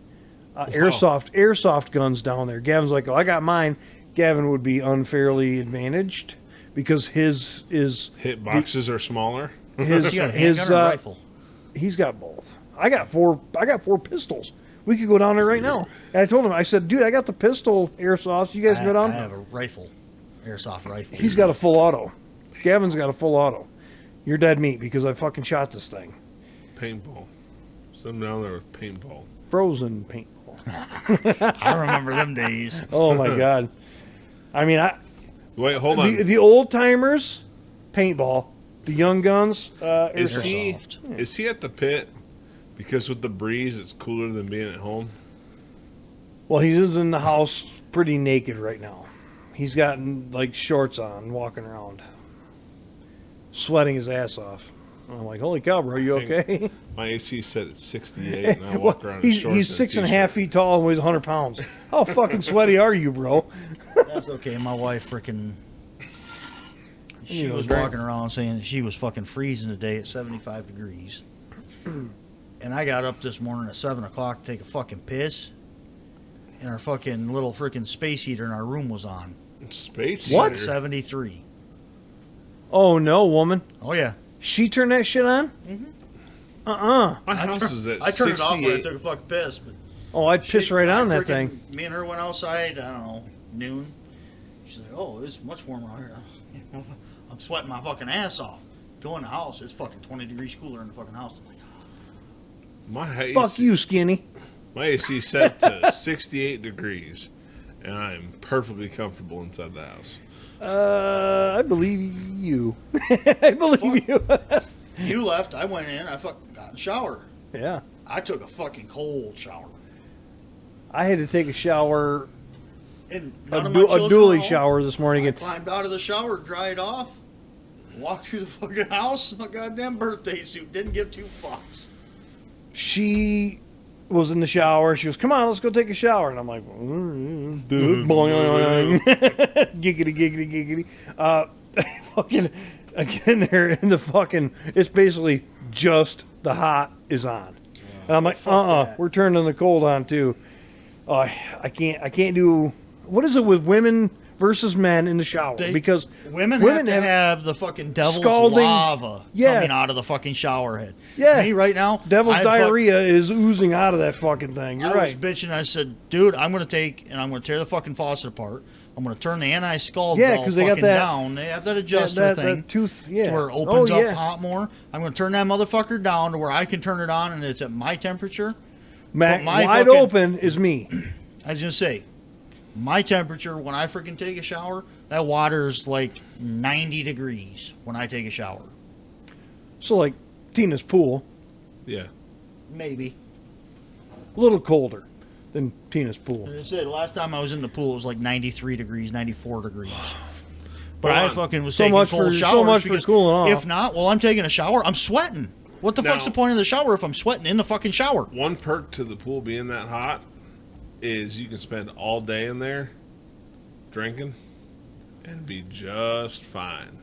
airsoft guns down there. Gavin's like, oh, I got mine. Gavin would be unfairly advantaged because his is Hit boxes are smaller. his You got a his handgun or a rifle? he's got both. I got four pistols. We could go down there right now. And I told him, I said, dude, I got the pistol airsoft. You guys I go down. have a rifle. Airsoft rifle. He's got a full auto. Gavin's got a full auto. You're dead meat because I fucking shot this thing. Paintball. Some down there with paintball. Frozen paintball. I remember them days. Oh my god. I mean, Wait, hold on. the old timers, paintball. The young guns, Is airsoft. he at the pit? Because with the breeze, it's cooler than being at home. Well, he is in the house pretty naked right now. He's got like shorts on, walking around, sweating his ass off. I'm like, holy cow, bro, you okay? My AC set at 68, and I walk around in he's shorts and a 6.5 t-shirt. feet tall and weighs 100 pounds. How fucking sweaty are you, bro? That's okay. My wife freaking. She You know, was great. walking around saying that she was fucking freezing today at 75 degrees. And I got up this morning at 7 o'clock to take a fucking piss. And our fucking little freaking space heater in our room was on. Space What? heater. 73. Oh, no, woman. Oh, yeah. She turned that shit on? Mhm. Uh-uh. My house is at I turned it off when I 68. took a fucking piss. But Oh, I'd piss right I on that freaking- thing. Me and her went outside, I don't know, noon. She's like, oh, it's much warmer out here. I'm sweating my fucking ass off. Go in the house, it's fucking 20 degrees cooler in the fucking house. I'm like, My AC, Fuck you, skinny. My AC set to 68 degrees, and I'm perfectly comfortable inside the house. I believe you. I believe you. you left, I went in, I fucking got in the shower. Yeah. I took a fucking cold shower. I had to take a shower, And a none of my children were dually home. shower this morning. I And climbed out of the shower, dried off, walked through the fucking house, my goddamn birthday suit, didn't give two fucks. she was in the shower. She goes, come on, let's go take a shower. And I'm like, dude, boing, giggity, giggity, giggity. Fucking, I get in there and the fucking, it's basically just the hot is on. And I'm like, Fuck that. we're turning the cold on too. I can't do, what is it with women versus men in the shower? Because Women have to have the fucking devil's scalding- lava Yeah. coming out of the fucking shower head. Yeah. Me right now, devil's I diarrhea is oozing out of that fucking thing. You're I right. was bitching. I said, dude, I'm going to take and I'm going to tear the fucking faucet apart. I'm going to turn the anti-scald Yeah, valve 'cause they got fucking that- down. They have that adjuster thing that tooth, yeah. to where it opens oh, yeah. up hot more. I'm going to turn that motherfucker down to where I can turn it on and it's at my temperature. Mac, my wide fucking- open is me. I was going to say, my temperature when I freaking take a shower, that water's like 90 degrees when I take a shower. So like Tina's pool, Yeah. Maybe. a little colder than Tina's pool. As I said, last time I was in the pool, it was like 93 degrees, 94 degrees. But Hold I on. fucking was So taking much cold for- so showers. much for because cooling off. If not, while I'm taking a shower, I'm sweating. What the fuck's Now- the point of the shower if I'm sweating in the fucking shower? One perk to the pool being that hot is you can spend all day in there drinking and be just fine.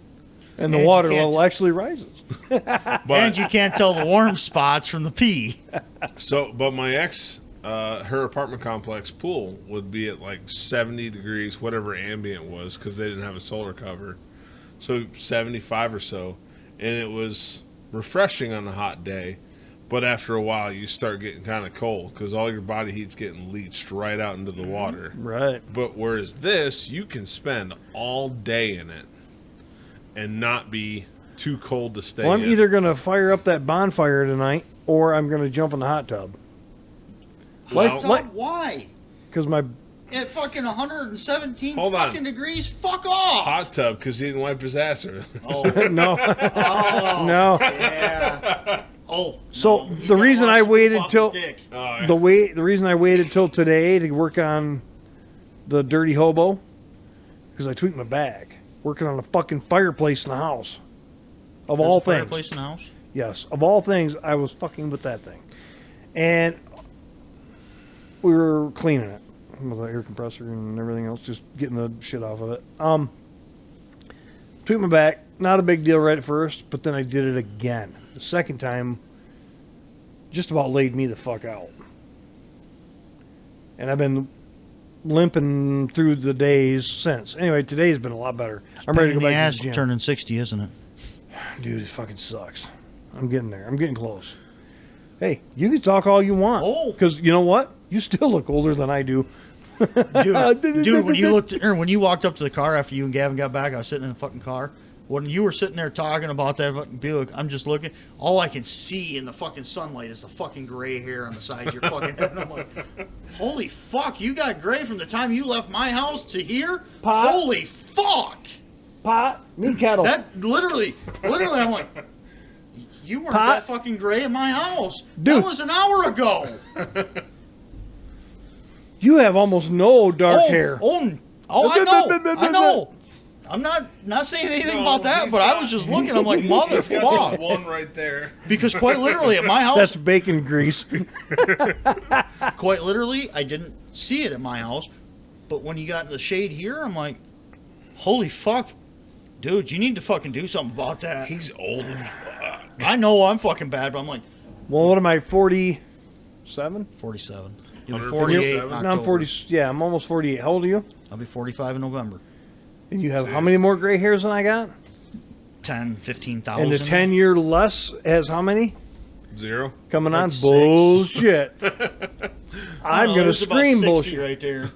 And the And you water can't- level actually rises. And But you can't tell the warm spots from the pee. but my ex, her apartment complex pool would be at like 70 degrees, whatever ambient was, because they didn't have a solar cover. So 75 or so, and it was refreshing on a hot day. But after a while, you start getting kind of cold because all your body heat's getting leached right out into the water. Right. But whereas this, you can spend all day in it and not be too cold to stay Well, I'm in. either going to fire up that bonfire tonight or I'm going to jump in the hot tub. Well, Why? Because my At fucking 117 Hold on. fucking degrees? Fuck off! hot tub because he didn't wipe his ass earlier. Oh, no, oh, no. yeah. Oh, So, no, he's the gotta reason watch I him waited off his till- dick. Oh, The reason I waited till today to work on the dirty hobo because I tweaked my back working on a fucking fireplace in the house. Of all There's a things, fireplace in the house? yes, of all things, I was fucking with that thing, and we were cleaning it with the air compressor and everything else, just getting the shit off of it. Tweaked my back, not a big deal right at first, but then I did it again. The second time, just about laid me the fuck out. And I've been limping through the days since. Anyway, today's been a lot better. I'm ready to go Pain in the back ass to the gym. turning 60, isn't it? Dude, it fucking sucks. I'm getting there. I'm getting close. Hey, you can talk all you want. Oh. Because you know what? You still look older than I do. Dude, when you walked up to the car after you and Gavin got back, I was sitting in the fucking car. When you were sitting there talking about that fucking Buick, I'm just looking. All I can see in the fucking sunlight is the fucking gray hair on the side of your fucking head. And I'm like, holy fuck, you got gray from the time you left my house to here? Pop. Holy fuck! Pot, me kettle. That literally, I'm like, you weren't Pot. that fucking gray in my house. Dude. That was an hour ago. You have almost no dark hair. I know. I'm not saying anything No, about that, he's but I got- was just looking. I'm like, He's got motherfucker. one right there. Because quite literally at my house, That's bacon grease. quite literally, I didn't see it at my house. But when you got in the shade here, I'm like, holy fuck. Dude, you need to fucking do something about that. He's old as fuck. I know I'm fucking bad, but I'm like, Well, what am I, 47? 47. You'll be 147? 48 in No, I'm October. 40. Yeah, I'm almost 48. How old are you? I'll be 45 in November. And you have how many more gray hairs than I got? 10, 15,000. And the 10-year less has how many? 0. Coming Like on? 6. Bullshit. I'm No, going to there's about scream 60 bullshit. right there.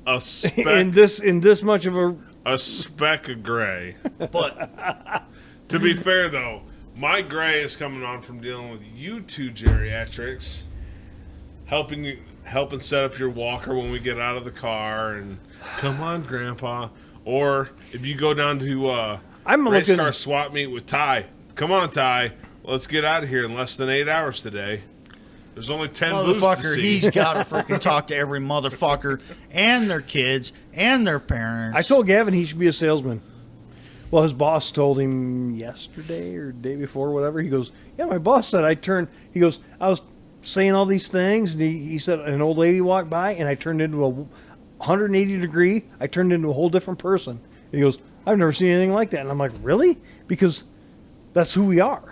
A speck, In this much of a speck of gray. But To be fair, though, my gray is coming on from dealing with you two geriatrics, helping set up your walker when we get out of the car, and come on, Grandpa. Or if you go down to I'm race looking. car swap meet with Ty, come on, Ty, let's get out of here in less than 8 hours today. There's only 10 booths to motherfucker, see. he's got to freaking talk to every motherfucker and their kids and their parents. I told Gavin he should be a salesman. Well, his boss told him yesterday or day before, whatever. He goes, yeah, my boss said he goes, I was saying all these things, and he said an old lady walked by, and I turned into a 180 degree. I turned into a whole different person. And he goes, I've never seen anything like that. And I'm like, really? Because that's who we are.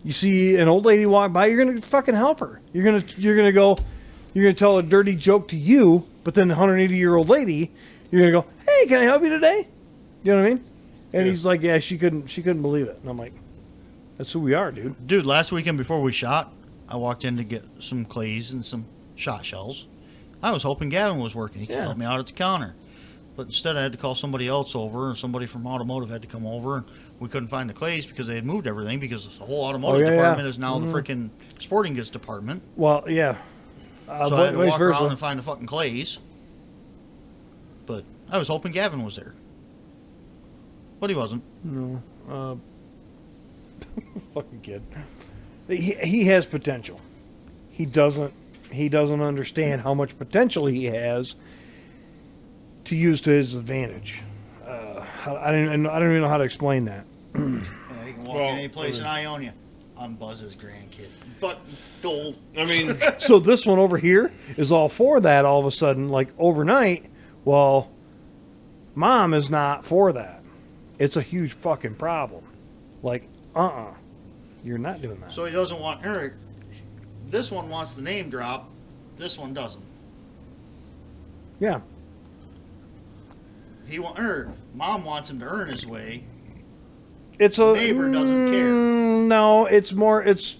You see an old lady walk by, you're gonna fucking help her. You're gonna tell a dirty joke to you, but then the 180-year-old lady, you're gonna go, hey, can I help you today? You know what I mean? And Yeah. he's like, yeah, she couldn't believe it. And I'm like, that's who we are, dude. Dude, last weekend before we shot, I walked in to get some clays and some shot shells. I was hoping Gavin was working. He could Yeah. help me out at the counter. But instead I had to call somebody else over, and somebody from automotive had to come over. And we couldn't find the clays because they had moved everything, because the whole automotive Oh, yeah, department yeah. is now the freaking sporting goods department. Well, yeah. So I had to Vice walk versa. around and find the fucking clays. But I was hoping Gavin was there. But he wasn't. No. Fucking kid. He has potential. He doesn't understand how much potential he has to use to his advantage. I don't even know how to explain that. Yeah, he can walk Well, in any place in Ionia. I'm Buzz's grandkid. But gold. I mean, So this one over here is all for that all of a sudden, like overnight. Well, Mom is not for that. It's a huge fucking problem. Like, you're not doing that. So he doesn't want Eric. This one wants the name drop. This one doesn't. Yeah. He want her. Mom wants him to earn his way. It's a Neighbor doesn't care. No, it's more. It's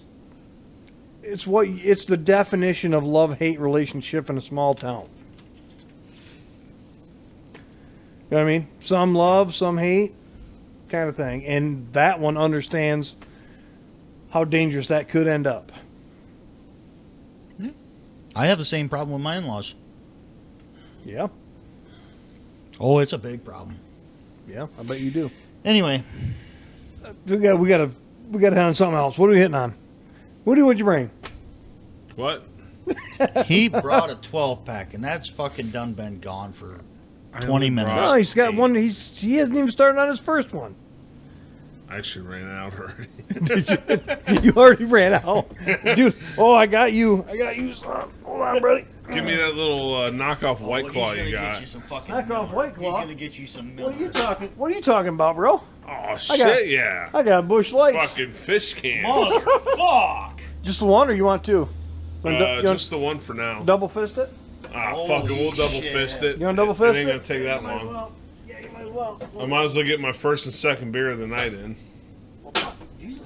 the definition of love-hate relationship in a small town. You know what I mean? Some love, some hate, kind of thing. And that one understands how dangerous that could end up. I have the same problem with my in-laws. Yeah, Oh, it's a big problem. yeah, I bet you do. Anyway, We got to hit on something else. What are we hitting on? Would you bring? what? he brought a 12-pack, and that's fucking done been gone for I 20 only minutes. brought Oh, he's got 8. one. He hasn't even started on his first one. I actually ran out already. You already ran out, dude. Oh, I got you some. Hold on, buddy. Give me that little knockoff White Oh, Claw he's you gonna got. Get you some fucking Knock off Miller. White Claw? He's gonna get you some Miller. What are you talking about, bro? Oh got- shit! Yeah. I got Bush Lights. Fucking fish cans. Motherfuck! Just the one, or you want two? You want Just the one for now. double fist it? Ah, Holy fuck it. We'll double shit. fist it. You want double It fist ain't it? gonna take that You might as long. well. Yeah, you might as well. I might as well get my first and second beer of the night in.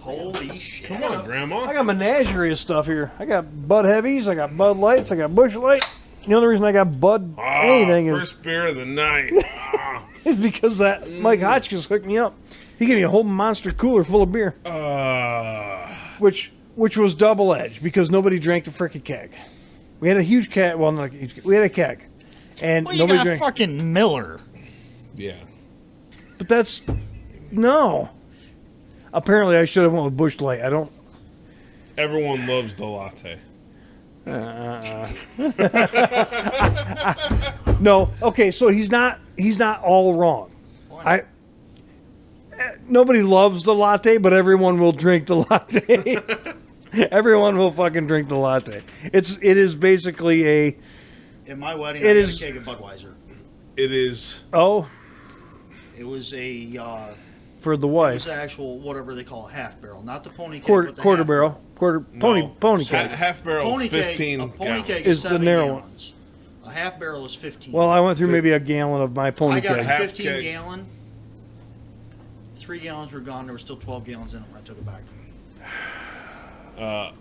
Holy shit! Come on, Grandma. I got a menagerie of stuff here. I got Bud Heavies, I got Bud Lights, I got Bush Lights. The only reason I got Bud anything first beer of the night. is because that Mike Hotchkiss hooked me up. He gave me a whole monster cooler full of beer, which was double edged because nobody drank the frickin' keg. We had a huge keg. Well, not a huge keg. We had a keg, and Well, you nobody got drank. fucking Miller. Yeah. But that's no. Apparently, I should have went with Bush Light. I don't. Everyone loves the latte. No. Okay, so he's not he's not all wrong. Why Nobody loves the latte, but everyone will drink the latte. Everyone will fucking drink the latte. It is basically a. In my wedding, It I got is- a keg of Budweiser. It is. Oh, It was a for the it was wife. the actual whatever they call a half barrel, not the pony keg, Quarter but the quarter half barrel. Quarter pony No, keg. Half barrel Pony is keg, 15 a pony gallons. keg Is is the 7 narrow one. gallons. A half barrel is 15. Well, I went through maybe a gallon of my pony I got a keg. half 15 keg. gallon. 3 gallons were gone. There were still 12 gallons in it when I took it back.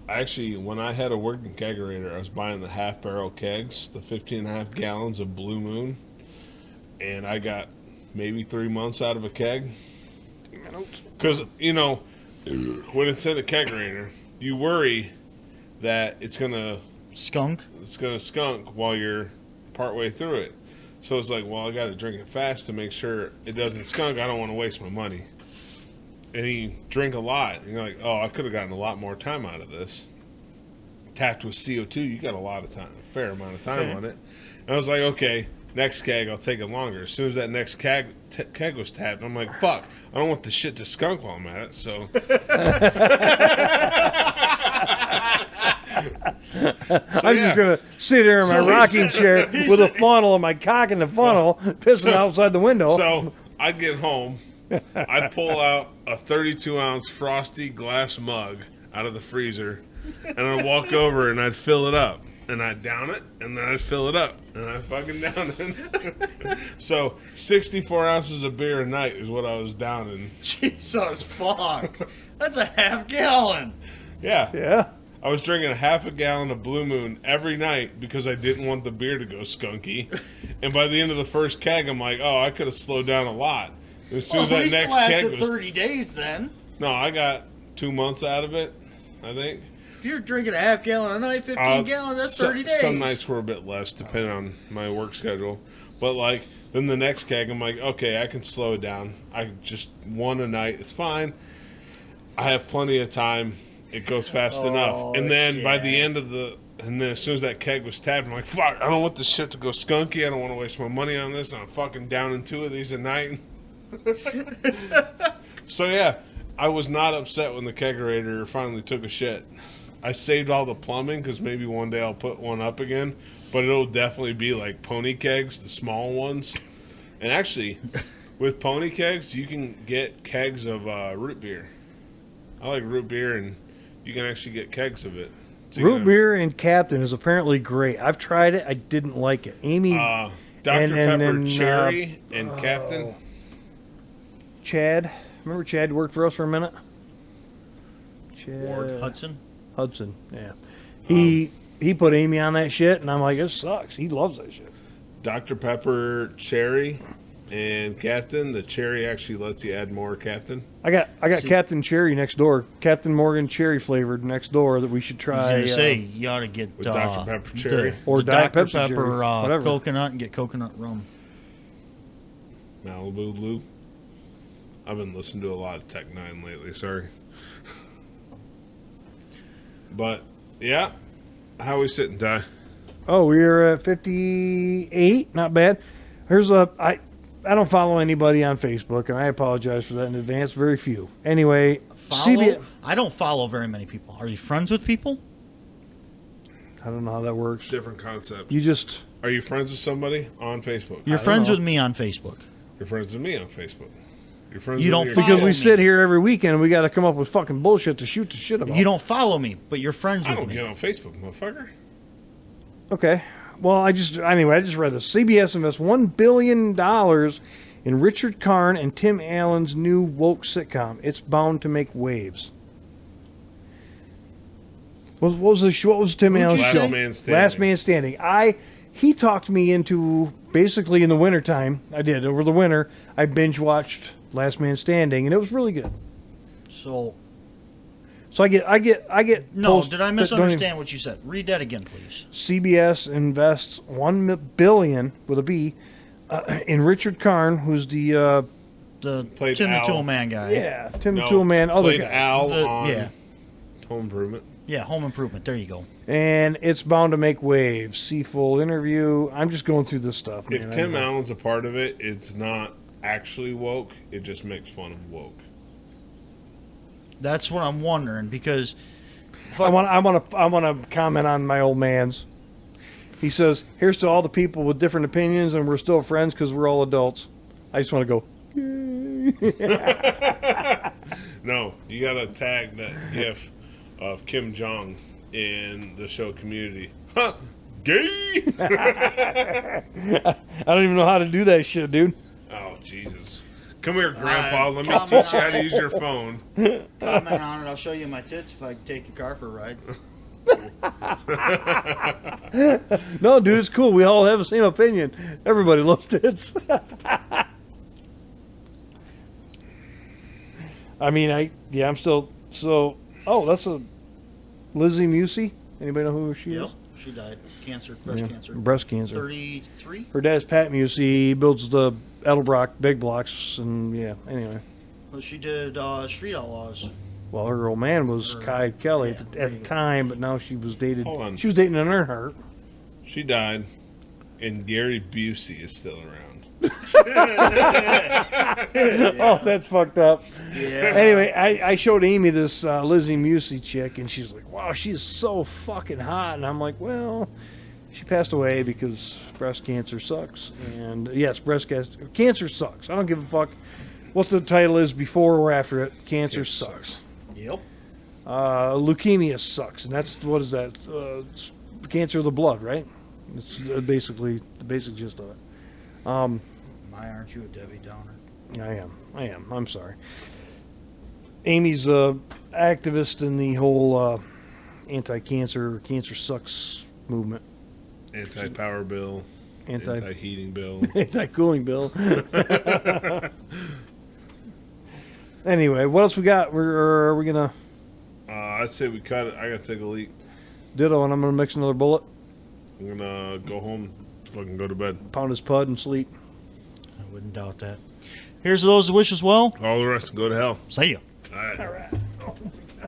Actually, when I had a working kegerator, I was buying the half barrel kegs, the 15 and a half gallons of Blue Moon, and I got maybe 3 months out of a keg. Because, you know, when it's in a kegerator, you worry that it's gonna Skunk. skunk while you're partway through it. So it's like, well, I got to drink it fast to make sure it doesn't skunk. I don't want to waste my money. And you drink a lot, and you're like, oh, I could have gotten a lot more time out of this. Tapped with CO2, you got a lot of time, a fair amount of time Okay. on it. And I was like, okay, next keg, I'll take it longer. As soon as that next keg was tapped, I'm like, fuck, I don't want the shit to skunk while I'm at it. So, I'm just gonna sit there in my So he rocking said- chair he with a said- funnel and my cock in the funnel, pissing outside the window. So I'd get home, I'd pull out a 32-ounce frosty glass mug out of the freezer, and I'd walk over and I'd fill it up. And I'd down it, and then I'd fill it up, and I'd fucking down it. So 64 ounces of beer a night is what I was downing. Jesus fuck. That's a half gallon. Yeah. Yeah. I was drinking a half a gallon of Blue Moon every night because I didn't want the beer to go skunky. And by the end of the first keg, I'm like, oh, I could have slowed down a lot. As soon Well, as at that least it next keg lasted was... 30 days then. No, I got 2 months out of it, I think. If you're drinking a half gallon a night, 15 gallons, that's 30 days. Some nights were a bit less, depending on my work schedule. But, like, then the next keg, I'm like, okay, I can slow it down. I just one a night. It's fine. I have plenty of time. It goes fast enough. And then by the end of the... And then as soon as that keg was tapped, I'm like, fuck, I don't want this shit to go skunky. I don't want to waste my money on this. I'm fucking down in 2 of these a night. So, yeah, I was not upset when the kegerator finally took a shit. I saved all the plumbing because maybe one day I'll put one up again. But it'll definitely be like pony kegs, the small ones. And actually, with pony kegs, you can get kegs of root beer. I like root beer, and you can actually get kegs of it. So you Root can- beer and Captain is apparently great. I've tried it. I didn't like it. Amy, Dr. and Pepper then, Cherry and Captain. Chad. Remember Chad worked for us for a minute? Chad Ward Hudson. Hudson, yeah. He put Amy on that shit, and I'm like, it sucks. He loves that shit. Dr. Pepper Cherry and Captain. The cherry actually lets you add more Captain. I got Captain Cherry next door. Captain Morgan Cherry flavored next door that we should I try. was gonna say you ought to get with Dr. Pepper cherry. Or the Diet Dr. Pepsi Pepper cherry, whatever. coconut and get coconut rum. Malibu Blue. I've been listening to a lot of Tech 9 lately, sorry. But, yeah. How we sitting, Ty? Oh, we're at 58. Not bad. I don't follow anybody on Facebook, and I apologize for that in advance. Very few. Anyway, Follow? I don't follow very many people. Are you friends with people? I don't know how that works. Different concept. You just Are you friends with somebody on Facebook? You're don't friends know. with me on Facebook. You're friends with me on Facebook. You're friends You with don't your- follow because we me. sit here every weekend and we got to come up with fucking bullshit to shoot the shit about. You don't follow me, but you're friends I with don't me. get on Facebook, motherfucker. Okay. Well, I just read this. CBS invests $1 billion in Richard Karn and Tim Allen's new woke sitcom. It's bound to make waves. What was Tim Allen's Last show? Man Standing. Last Man Standing. He talked me into basically in the wintertime. I did over the winter. I binge watched Last Man Standing, and it was really good. So So I get. no, posts did I that don't even- misunderstand what you said? Read that again, please. CBS invests $1 billion with a B in Richard Karn, who's the The Played Tim the Al. Tool Man guy. Tim the No, Tool Man, other played guy. Al The- on yeah. Home Improvement. Yeah, home improvement. There you go. And it's bound to make waves. See full interview. I'm just going through this stuff. If Man. Tim Allen's a part of it, it's not actually woke. It just makes fun of woke. That's what I'm wondering because I want to comment on my old man's. He says, "Here's to all the people with different opinions, and we're still friends because we're all adults." I just want to go. No, you gotta tag that GIF of Kim Jong in the show Community. Huh? Gay? I don't even know how to do that shit, dude. Oh Jesus! Come here, Grandpa. Let me comment teach you on how to use your phone. comment on it. I'll show you my tits if I can take your car for a ride. No, dude, it's cool. We all have the same opinion. Everybody loves tits. I mean, I'm still so. Oh, that's a Lizzie Musey. Anybody know who she Yep, is? she died. Cancer, breast cancer. Breast cancer. 33. Her dad's Pat Musey. He builds the Edelbrock big blocks, and yeah. Anyway, Well, she did Street Outlaws. well, her old man was Kai Kelly yeah, at the time, but now she was dated. Hold on. She was dating an Earnhardt. She died, and Gary Busey is still around. Oh, that's fucked up. Yeah. Anyway, I showed Amy this Lizzie Musey chick, and she's like, "Wow, she is so fucking hot." And I'm like, "Well, she passed away because breast cancer sucks." And yes, breast cancer sucks. I don't give a fuck what the title is before or after it. Cancer sucks. Yep. Leukemia sucks, and that's what is that? It's cancer of the blood, right? It's basically the basic gist of it. My, aren't you a Debbie Downer? I am. I'm sorry. Amy's a activist in the whole anti-cancer, cancer sucks movement. Anti-power bill. Anti-heating bill. Anti-cooling bill. Anyway, what else we got? Are we gonna I'd say we cut it. I gotta take a leak. ditto, and I'm gonna mix another bullet, I'm gonna go home, fucking go to bed. pound his pud, and sleep. I wouldn't doubt that. Here's to those who wish us well. All the rest can go to hell. See ya. All right. All right.